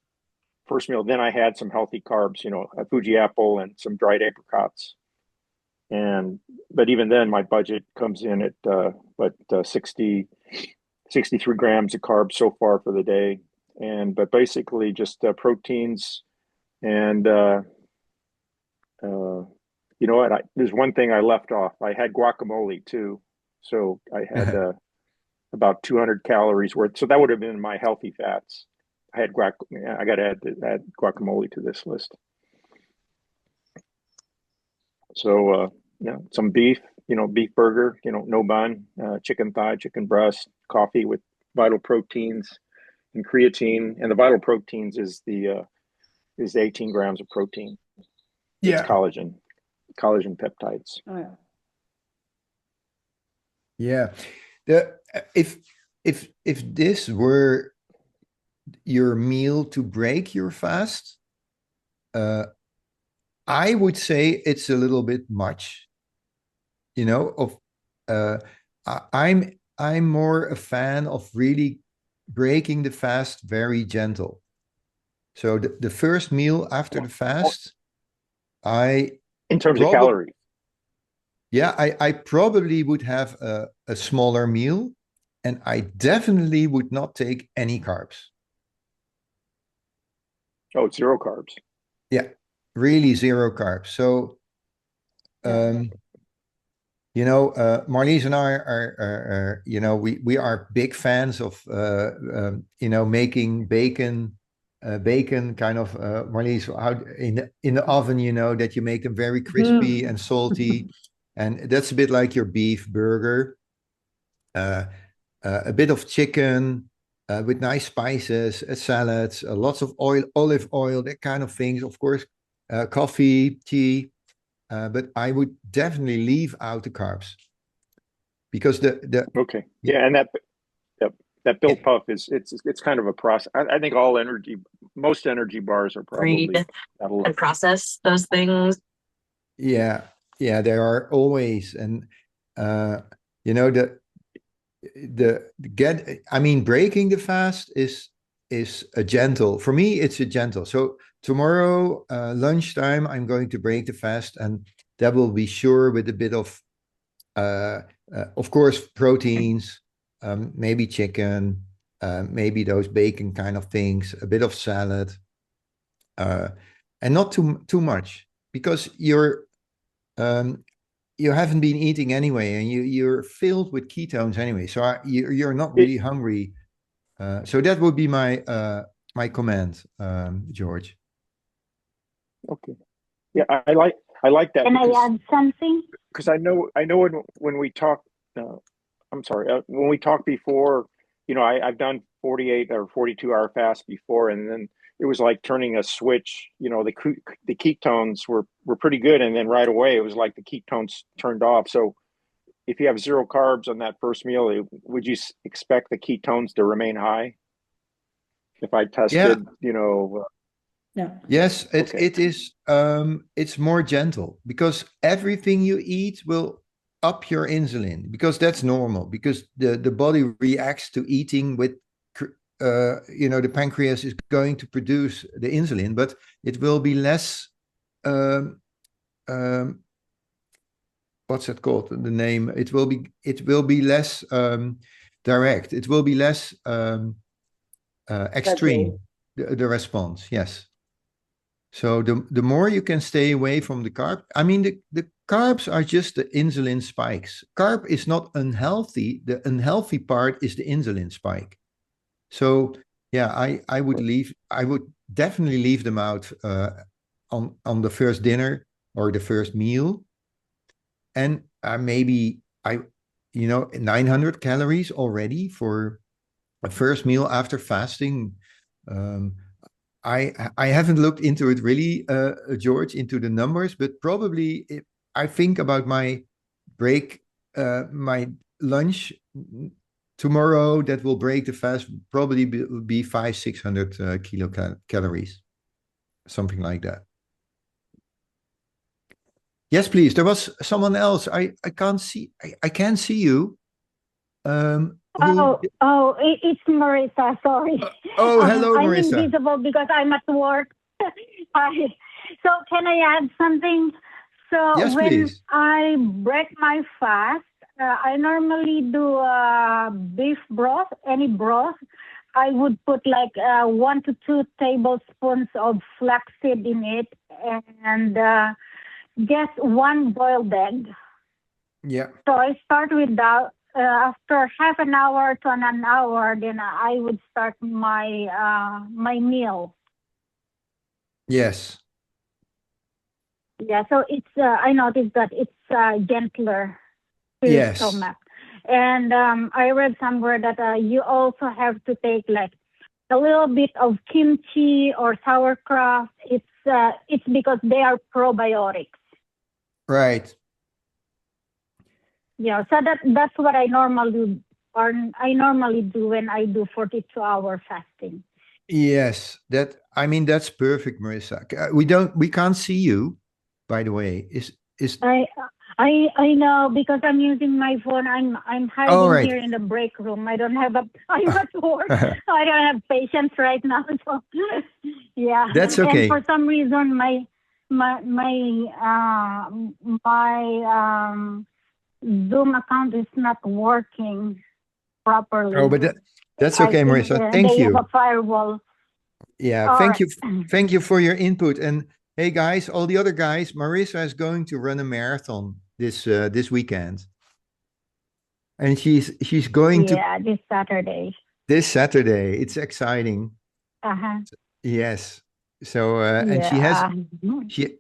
first meal, then I had some healthy carbs, a Fuji apple and some dried apricots. But even then, my budget comes in at 63 grams of carbs so far for the day. But basically just proteins. And you know what? There's one thing I left off. I had guacamole too. So I had about 200 calories worth. So that would have been my healthy fats. I got to add guacamole to this list. So, some beef, beef burger, no bun, chicken thigh, chicken breast, coffee with vital proteins and creatine. And the vital proteins is 18 grams of protein. Yeah. It's collagen peptides. Oh, yeah. If this were your meal to break your fast, I would say it's a little bit much. I'm more a fan of really breaking the fast very gentle. So the first meal after the fast, in terms of calories. Yeah, I probably would have a smaller meal, and I definitely would not take any carbs. Oh, it's zero carbs. Yeah, really zero carbs. So, Marlies and I are we are big fans of making bacon kind of Marlies, how in the oven, that you make them very crispy and salty, and that's a bit like your beef burger. A bit of chicken with nice spices, salads, lots of oil, olive oil, that kind of things. Of course, coffee, tea, but I would definitely leave out the carbs. because the Okay. Yeah, and that Bill Puff is it's kind of a process. I think most energy bars are probably Read that'll and process those things. yeah, yeah, there are always, and you know, I mean, breaking the fast is a gentle, for me it's a gentle. So tomorrow lunchtime I'm going to break the fast, and that will be sure with a bit of course, proteins, maybe chicken, maybe those bacon kind of things, a bit of salad, and not too much, because you haven't been eating anyway, and you're filled with ketones anyway, so you're not really hungry. So that would be my comment, George. Okay. Yeah, I like that. Can I add something? Because I know when we talk, I'm sorry, when we talked before, you know, I've done 48 or 42-hour fast before, and then it was like turning a switch. You know, the ketones were pretty good, and then right away it was like the ketones turned off. So if you have 0 carbs on that first meal, would you expect the ketones to remain high? If I tested, you know. Yeah. Yes, Okay. it is. It's more gentle, because everything you eat will up your insulin, because that's normal, because the body reacts to eating with, you know, the pancreas is going to produce the insulin, but it will be less, what's it called? The name, it will be less direct. It will be less extreme, the response. Yes. So the more you can stay away from the carb, I mean, the carbs are just the insulin spikes. Carb is not unhealthy. The unhealthy part is the insulin spike. So yeah, I would definitely leave them out on the first dinner or the first meal. And maybe 900 calories already for a first meal after fasting. I haven't looked into it really, George, into the numbers, but probably if I think about my break, my lunch tomorrow that will break the fast, probably be 500-600 kilocalories, something like that. Yes, please. There was someone else. I can't see. I can't see you. It's Marissa. Sorry. Oh, hello, I'm Marissa. invisible because I'm at work. Hi. So can I add something? So Yes, when please. I break my fast, I normally do beef broth, any broth. I would put like 1 to 2 tablespoons of flaxseed in it, and just 1 boiled egg. Yeah. So I start with that. After half an hour to an hour, then I would start my my meal. Yes. Yeah, so it's I noticed that it's gentler to your Yes. stomach. And I read somewhere that you also have to take like a little bit of kimchi or sauerkraut. It's because they are probiotics. Right. Yeah, so that's what I normally do when I do 42-hour fasting. Yes. That's perfect, Marissa. We can't see you, by the way. I know, because I'm using my phone. I'm hiding right. here in the break room. I'm at work. I don't have patience right now. So yeah. That's okay. And for some reason my Zoom account is not working properly. Oh, but that's okay, Marissa. Thank they you. have a firewall. Yeah, All thank right. you. Thank you for your input. And hey, guys, all the other guys, Marissa is going to run a marathon this weekend, and she's going to this Saturday. this Saturday. It's exciting. Yes. So and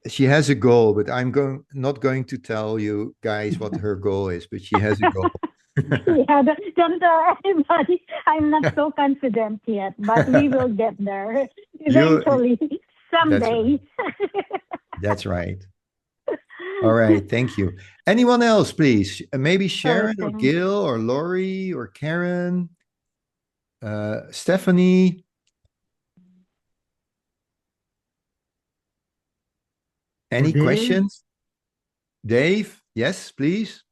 she has a goal, but I'm not going to tell you guys what her goal is, but she has a goal. Yeah, don't tell anybody. I'm not so confident yet, but we will get there eventually, someday. That's right. All right, thank you. Anyone else, please? Maybe Sharon or thank Gil or Lori or Karen, Stephanie. Any Dave? questions? Dave, yes, please.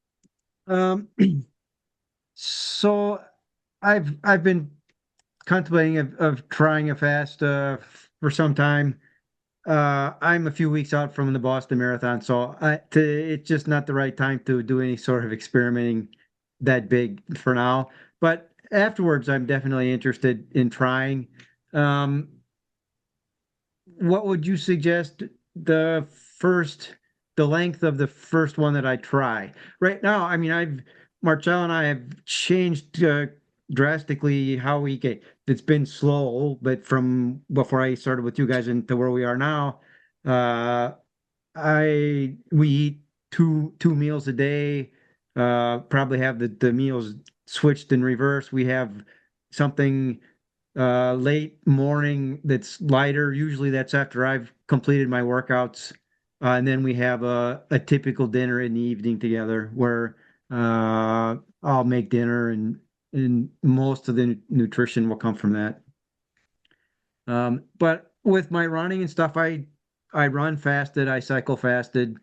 Um, so I've been contemplating of trying a fast for some time. I'm a few weeks out from the Boston Marathon, so it's just not the right time to do any sort of experimenting that big for now. But afterwards, I'm definitely interested in trying. Um, what would you suggest the length of the first one that I try? Right now, I mean, Marcel and I have changed drastically how we get. It's been slow, but from before I started with you guys into where we are now, uh, we eat two meals a day. Probably have the meals switched in reverse. We have something late morning that's lighter. Usually that's after I've completed my workouts. And then we have a typical dinner in the evening together where I'll make dinner and most of the nutrition will come from that. But with my running and stuff, I run fasted, I cycle fasted,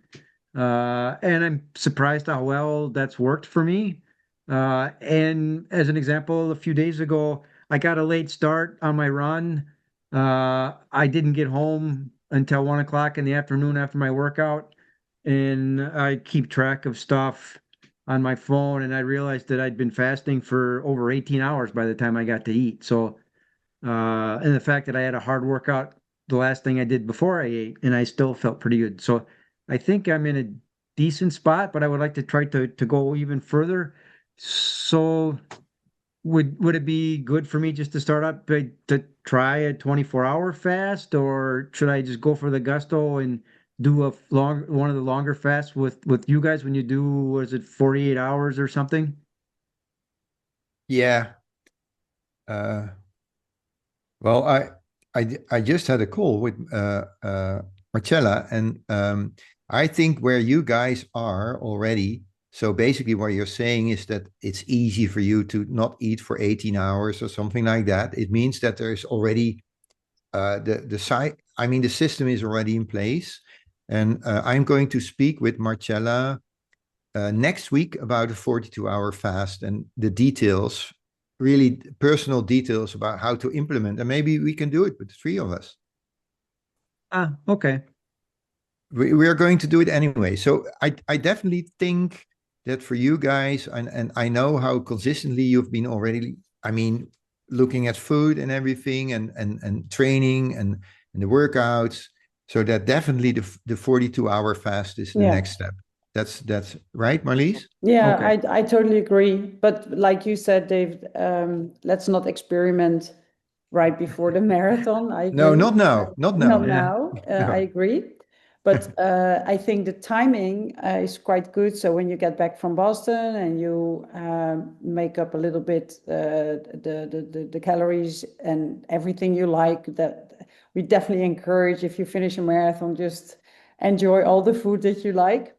and I'm surprised how well that's worked for me. And as an example, a few days ago, I got a late start on my run. I didn't get home until 1 o'clock in the afternoon after my workout, and I keep track of stuff on my phone, and I realized that I'd been fasting for over 18 hours by the time I got to eat. So and the fact that I had a hard workout the last thing I did before I ate, and I still felt pretty good. So I think I'm in a decent spot, but I would like to try to go even further. So would it be good for me just to start up to try a 24-hour fast, or should I just go for the gusto and do one of the longer fasts with you guys when you do, was it 48 hours or something? Yeah. Uh, well, I just had a call with Marcella, and I think where you guys are already. So basically, what you're saying is that it's easy for you to not eat for 18 hours or something like that. It means that there's already the site. I mean, the system is already in place, and I'm going to speak with Marcella next week about a 42-hour fast and the details, really personal details about how to implement. And maybe we can do it with the three of us. Ah, okay. We are going to do it anyway. So I definitely think that for you guys, and I know how consistently you've been already, I mean, looking at food and everything and training and the workouts. So that definitely the 42-hour fast is the Yeah. next step. That's right, Marlies? Yeah, Okay. I totally agree. But like you said, Dave, let's not experiment right before the marathon. I No, agree. not now. Not now. Not Yeah. now. No. I agree. But I think the timing is quite good. So when you get back from Boston and you make up a little bit the calories and everything you like, that we definitely encourage, if you finish a marathon, just enjoy all the food that you like.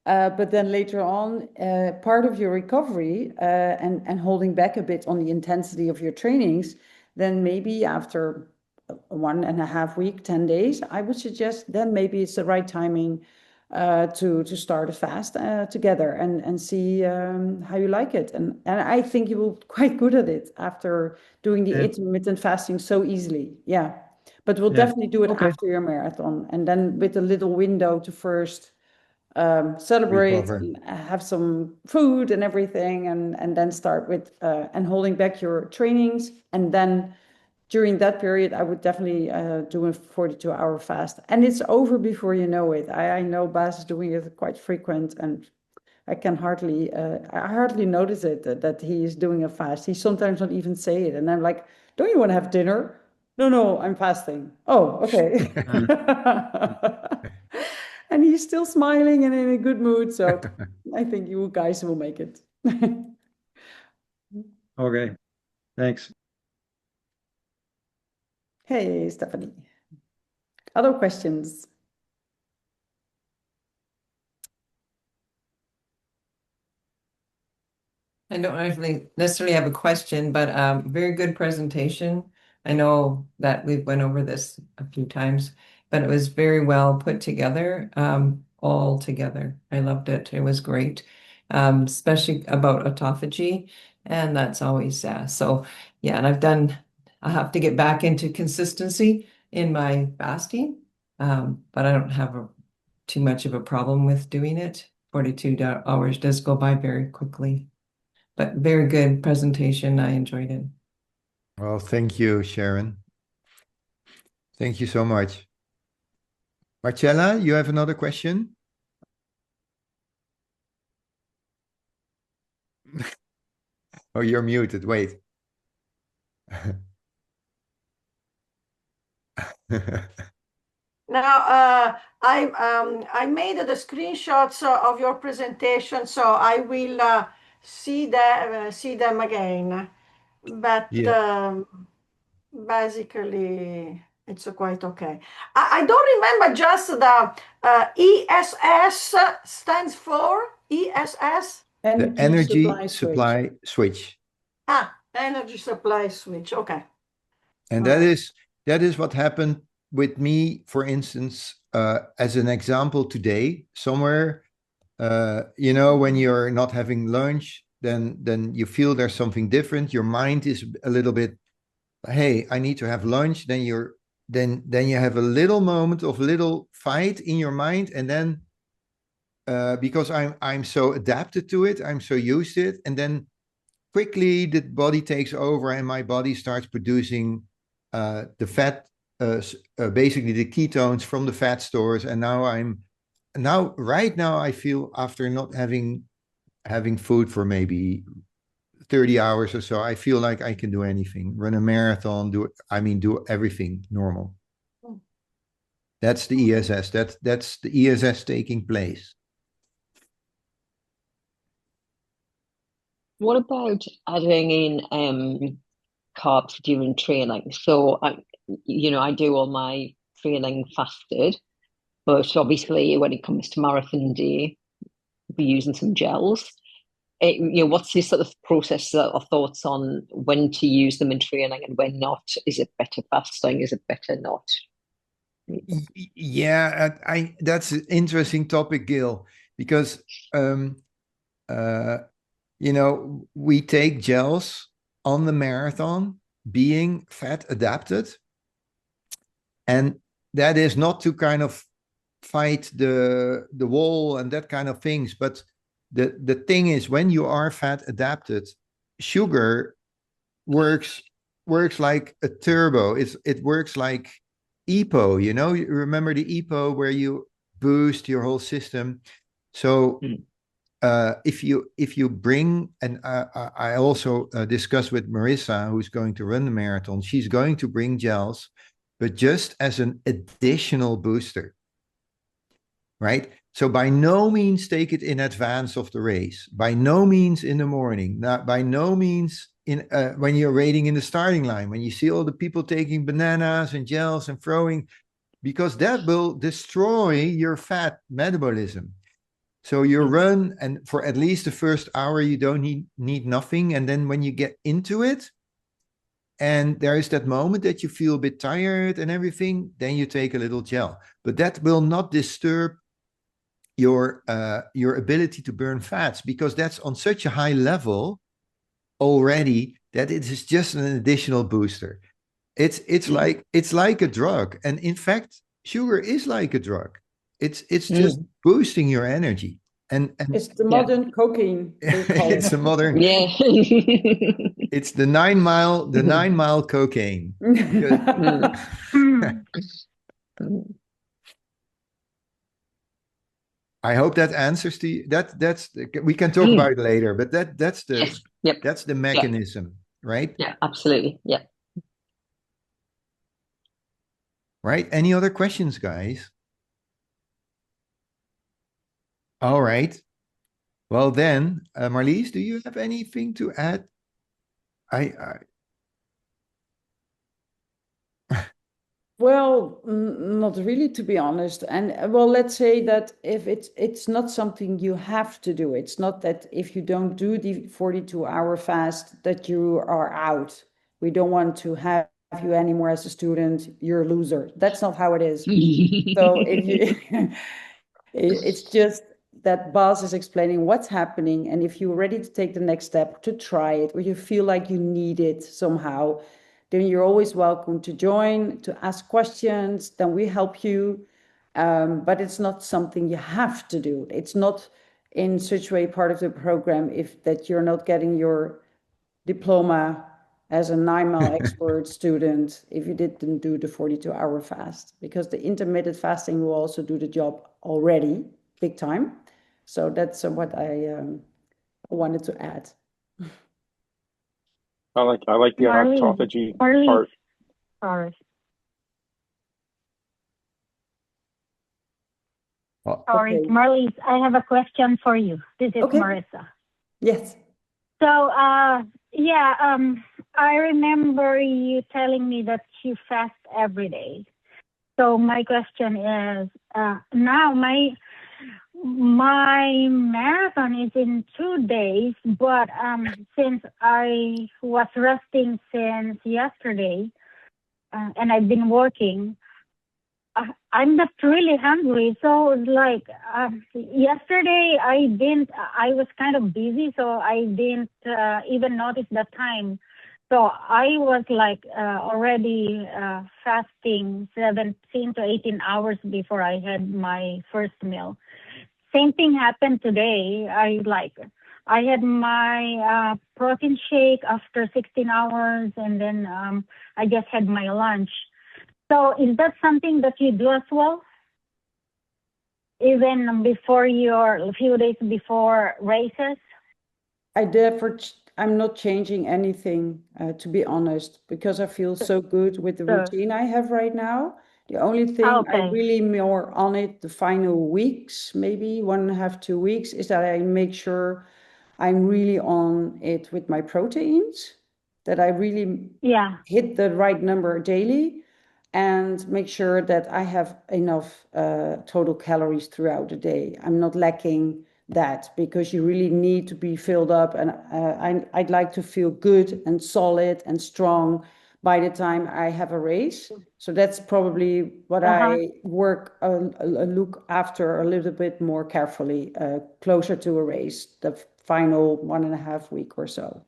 But then later on, part of your recovery and holding back a bit on the intensity of your trainings, then maybe after 1.5 week, 10 days, I would suggest then maybe it's the right timing to start a fast together and see how you like it. And I think you will quite good at it after doing the Yeah. intermittent fasting so easily. Yeah. But we'll Yeah. definitely do it Okay. after your marathon, and then with a little window to first celebrate Recover. and have some food and everything, and then start with and holding back your trainings. And then during that period, I would definitely do a 42-hour fast, and it's over before you know it. I know Bas is doing it quite frequent, and I hardly notice it that he is doing a fast. He sometimes not even say it, and I'm like, "Don't you want to have dinner?" No, I'm fasting. Oh, okay. And he's still smiling and in a good mood. So I think you guys will make it. Okay. Thanks. Hey, Stephanie. Other questions? I don't necessarily have a question, but very good presentation. I know that we've went over this a few times, but it was very well put together, all together. I loved it. It was great, especially about autophagy, and that's always so. Yeah, and I have to get back into consistency in my fasting, but I don't have too much of a problem with doing it. 42 hours does go by very quickly. But very good presentation. I enjoyed it. Well, thank you, Sharon. Thank you so much. Marcella, you have another question? Oh, you're muted. Wait. Now, I made the screenshots of your presentation, so I will see them again. But Yeah. basically, it's quite okay. I don't remember just the ESS stands for ESS. The energy supply switch. Energy supply switch. Okay. And All that is what happened with me, for instance, as an example today, somewhere, when you're not having lunch, then you feel there's something different. Your mind is a little bit, hey, I need to have lunch. Then you have a little moment of little fight in your mind, and then because I'm so adapted to it, I'm so used to it, and then quickly the body takes over, and my body starts producing the fat, basically the ketones from the fat stores, and right now I feel, after not having food for maybe 30 hours or so, I feel like I can do anything, run a marathon, do everything normal. That's the ESS. That's the ESS taking place. What about adding in carbs during training? So I do all my training fasted, but obviously when it comes to marathon day, we'll be using some gels. What's your sort of process or thoughts on when to use them in training and when not? Is it better fasting? Is it better not? Yeah, that's an interesting topic, Gil, because we take gels on the marathon being fat adapted, and that is not to kind of fight the wall and that kind of things, but the thing is, when you are fat adapted, sugar works like a turbo. It works like EPO, you remember the EPO where you boost your whole system. So if you bring, and I also discussed with Marissa, who's going to run the marathon, she's going to bring gels, but just as an additional booster, right? So by no means take it in advance of the race, by no means in the morning, not by no means when you're waiting in the starting line, when you see all the people taking bananas and gels and throwing, because that will destroy your fat metabolism. So you run, and for at least the first hour, you don't need nothing. And then when you get into it, and there is that moment that you feel a bit tired and everything, then you take a little gel. But that will not disturb your ability to burn fats, because that's on such a high level already that it is just an additional booster. It's like a drug, and in fact, sugar is like a drug. It's just boosting your energy, and it's the modern cocaine. It's a modern, it's the 9 mile cocaine. I hope that answers we can talk about it later, but that's the mechanism, right? Yeah, absolutely. Yeah. Right. Any other questions, guys? All right. Well then, Marlies, do you have anything to add? Well, not really, to be honest. And well, let's say that if it's not something you have to do. It's not that if you don't do the 42-hour fast that you are out. We don't want to have you anymore as a student. You're a loser. That's not how it is. So if you, it's just that boss is explaining what's happening, and if you're ready to take the next step to try it, or you feel like you need it somehow, then you're always welcome to join, to ask questions, then we help you. But it's not something you have to do. It's not in such a way part of the program if that you're not getting your diploma as a 9-mile expert student if you didn't do the 42-hour fast, because the intermittent fasting will also do the job already, big time. So that's what I wanted to add. I like the autophagy part. Sorry. Sorry, Okay. Marlies, I have a question for you. This is Okay. Marissa. Yes. So, I remember you telling me that you fast every day. So my question is, now my marathon is in 2 days, but since I was resting since yesterday, and I've been working, I'm not really hungry. So like yesterday, I was kind of busy, so I didn't even notice the time. So I was like already fasting 17 to 18 hours before I had my first meal. Same thing happened today. I had my protein shake after 16 hours, and then I just had my lunch. So is that something that you do as well? Even before a few days before races? I'm not changing anything, to be honest, because I feel so good with the Sure. routine I have right now. The only thing Okay. I really more on it the final weeks, maybe 1.5, 2 weeks, is that I make sure I'm really on it with my proteins, that I really Yeah. hit the right number daily, and make sure that I have enough total calories throughout the day. I'm not lacking that, because you really need to be filled up, and I'd like to feel good and solid and strong by the time I have a race. So that's probably what I work look after a little bit more carefully, closer to a race, the final 1.5 week or so.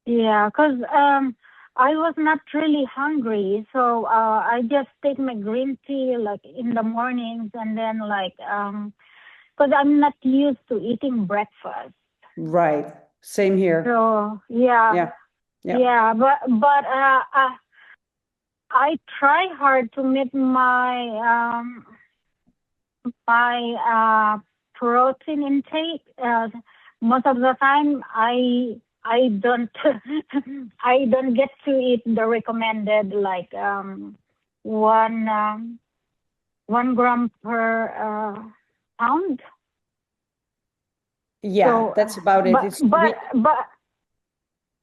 Yeah, because I was not really hungry, so I just take my green tea like in the mornings, and then because I'm not used to eating breakfast. Right. Same here. So yeah, but I try hard to meet my protein intake. Most of the time, I don't I don't get to eat the recommended 1 gram per pound. Yeah, So, that's about it.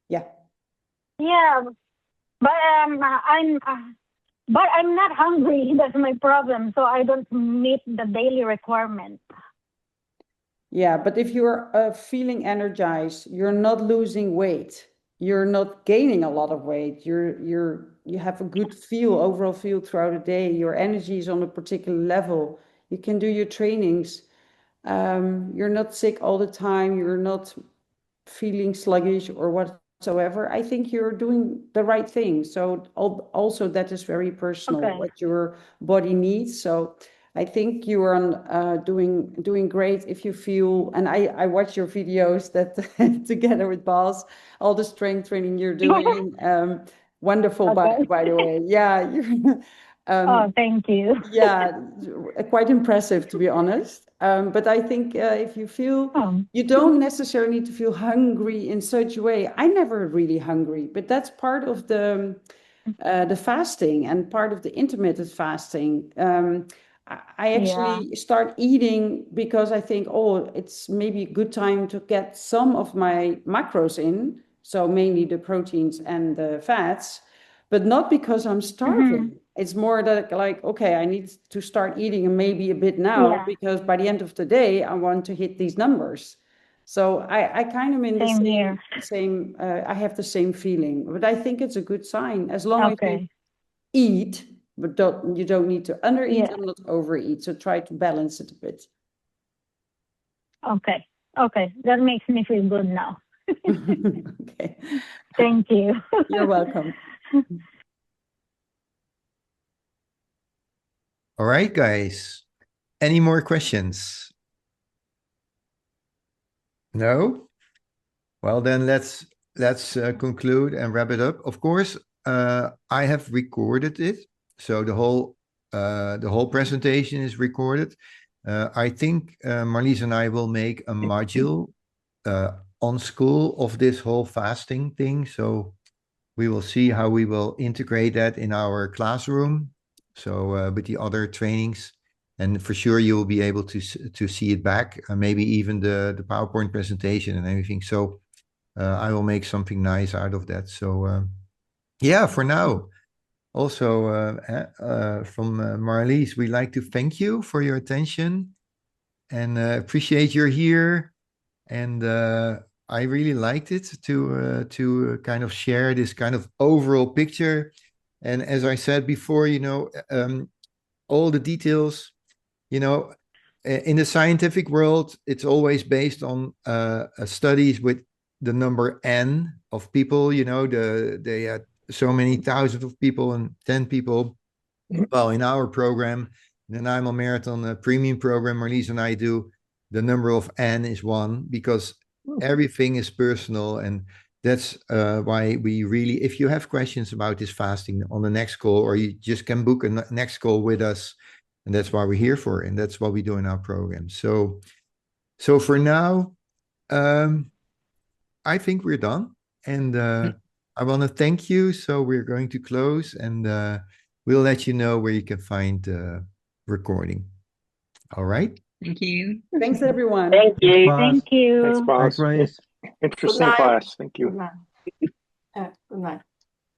Yeah. Yeah, but I'm not hungry. That's my problem. So I don't meet the daily requirement. Yeah, but if you're feeling energized, you're not losing weight, you're not gaining a lot of weight, you have a good overall feel throughout the day, your energy is on a particular level, you can do your trainings, you're not sick all the time, you're not feeling sluggish or whatsoever, I think you're doing the right thing. So also that is very personal, what your body needs. So I think you are doing great if you feel, and I watch your videos that together with Bas, all the strength training you're doing. Wonderful, by the way. Yeah. Oh, thank you. Yeah, quite impressive, to be honest. But I think if you feel, you don't necessarily need to feel hungry in such a way. I never really hungry, but that's part of the fasting and part of the intermittent fasting. I actually start eating because I think, oh, it's maybe a good time to get some of my macros in, so mainly the proteins and the fats. but not because I'm starving. It's more that like, okay, I need to start eating and maybe a bit now Yeah. because by the end of the day, I want to hit these numbers. So I kind of in the Same here. same I have the same feeling, but I think it's a good sign as long as you Okay. eat, but you don't need to undereat Yeah. and not overeat. So try to balance it a bit. Okay. Okay. That makes me feel good now. Okay, Thank you. you're welcome. All right, guys. Any more questions? No? Well, then let's conclude and wrap it up. Of course, I have recorded it, so the whole presentation is recorded. I think Marlies and I will make a module on school of this whole fasting thing. So we will see how we will integrate that in our classroom. So with the other trainings, and for sure you will be able to see it back, maybe even the PowerPoint presentation and everything. So I will make something nice out of that. So yeah, for now. Also from Marlies, we'd like to thank you for your attention and appreciate you're here. And I really liked it to kind of share this kind of overall picture. And as I said before, all the details, in the scientific world, it's always based on studies with the number N of people. They had so many thousands of people and 10 people. Well, in our program, the Nijmegen Marathon Premium program, Marlies and I do, the number of N is 1 because everything is personal. And that's why we really, if you have questions about this fasting on the next call, or you just can book a next call with us, and that's why we're here for, and that's what we do in our program. So for now, I think we're done. And I want to thank you. So we're going to close, and we'll let you know where you can find the recording. All right. Thank you. Thanks, everyone. Thank you. Thank you. Thanks, Thanks, Boz. Marlies. Interesting night. class. Thank you. Good night. Good night.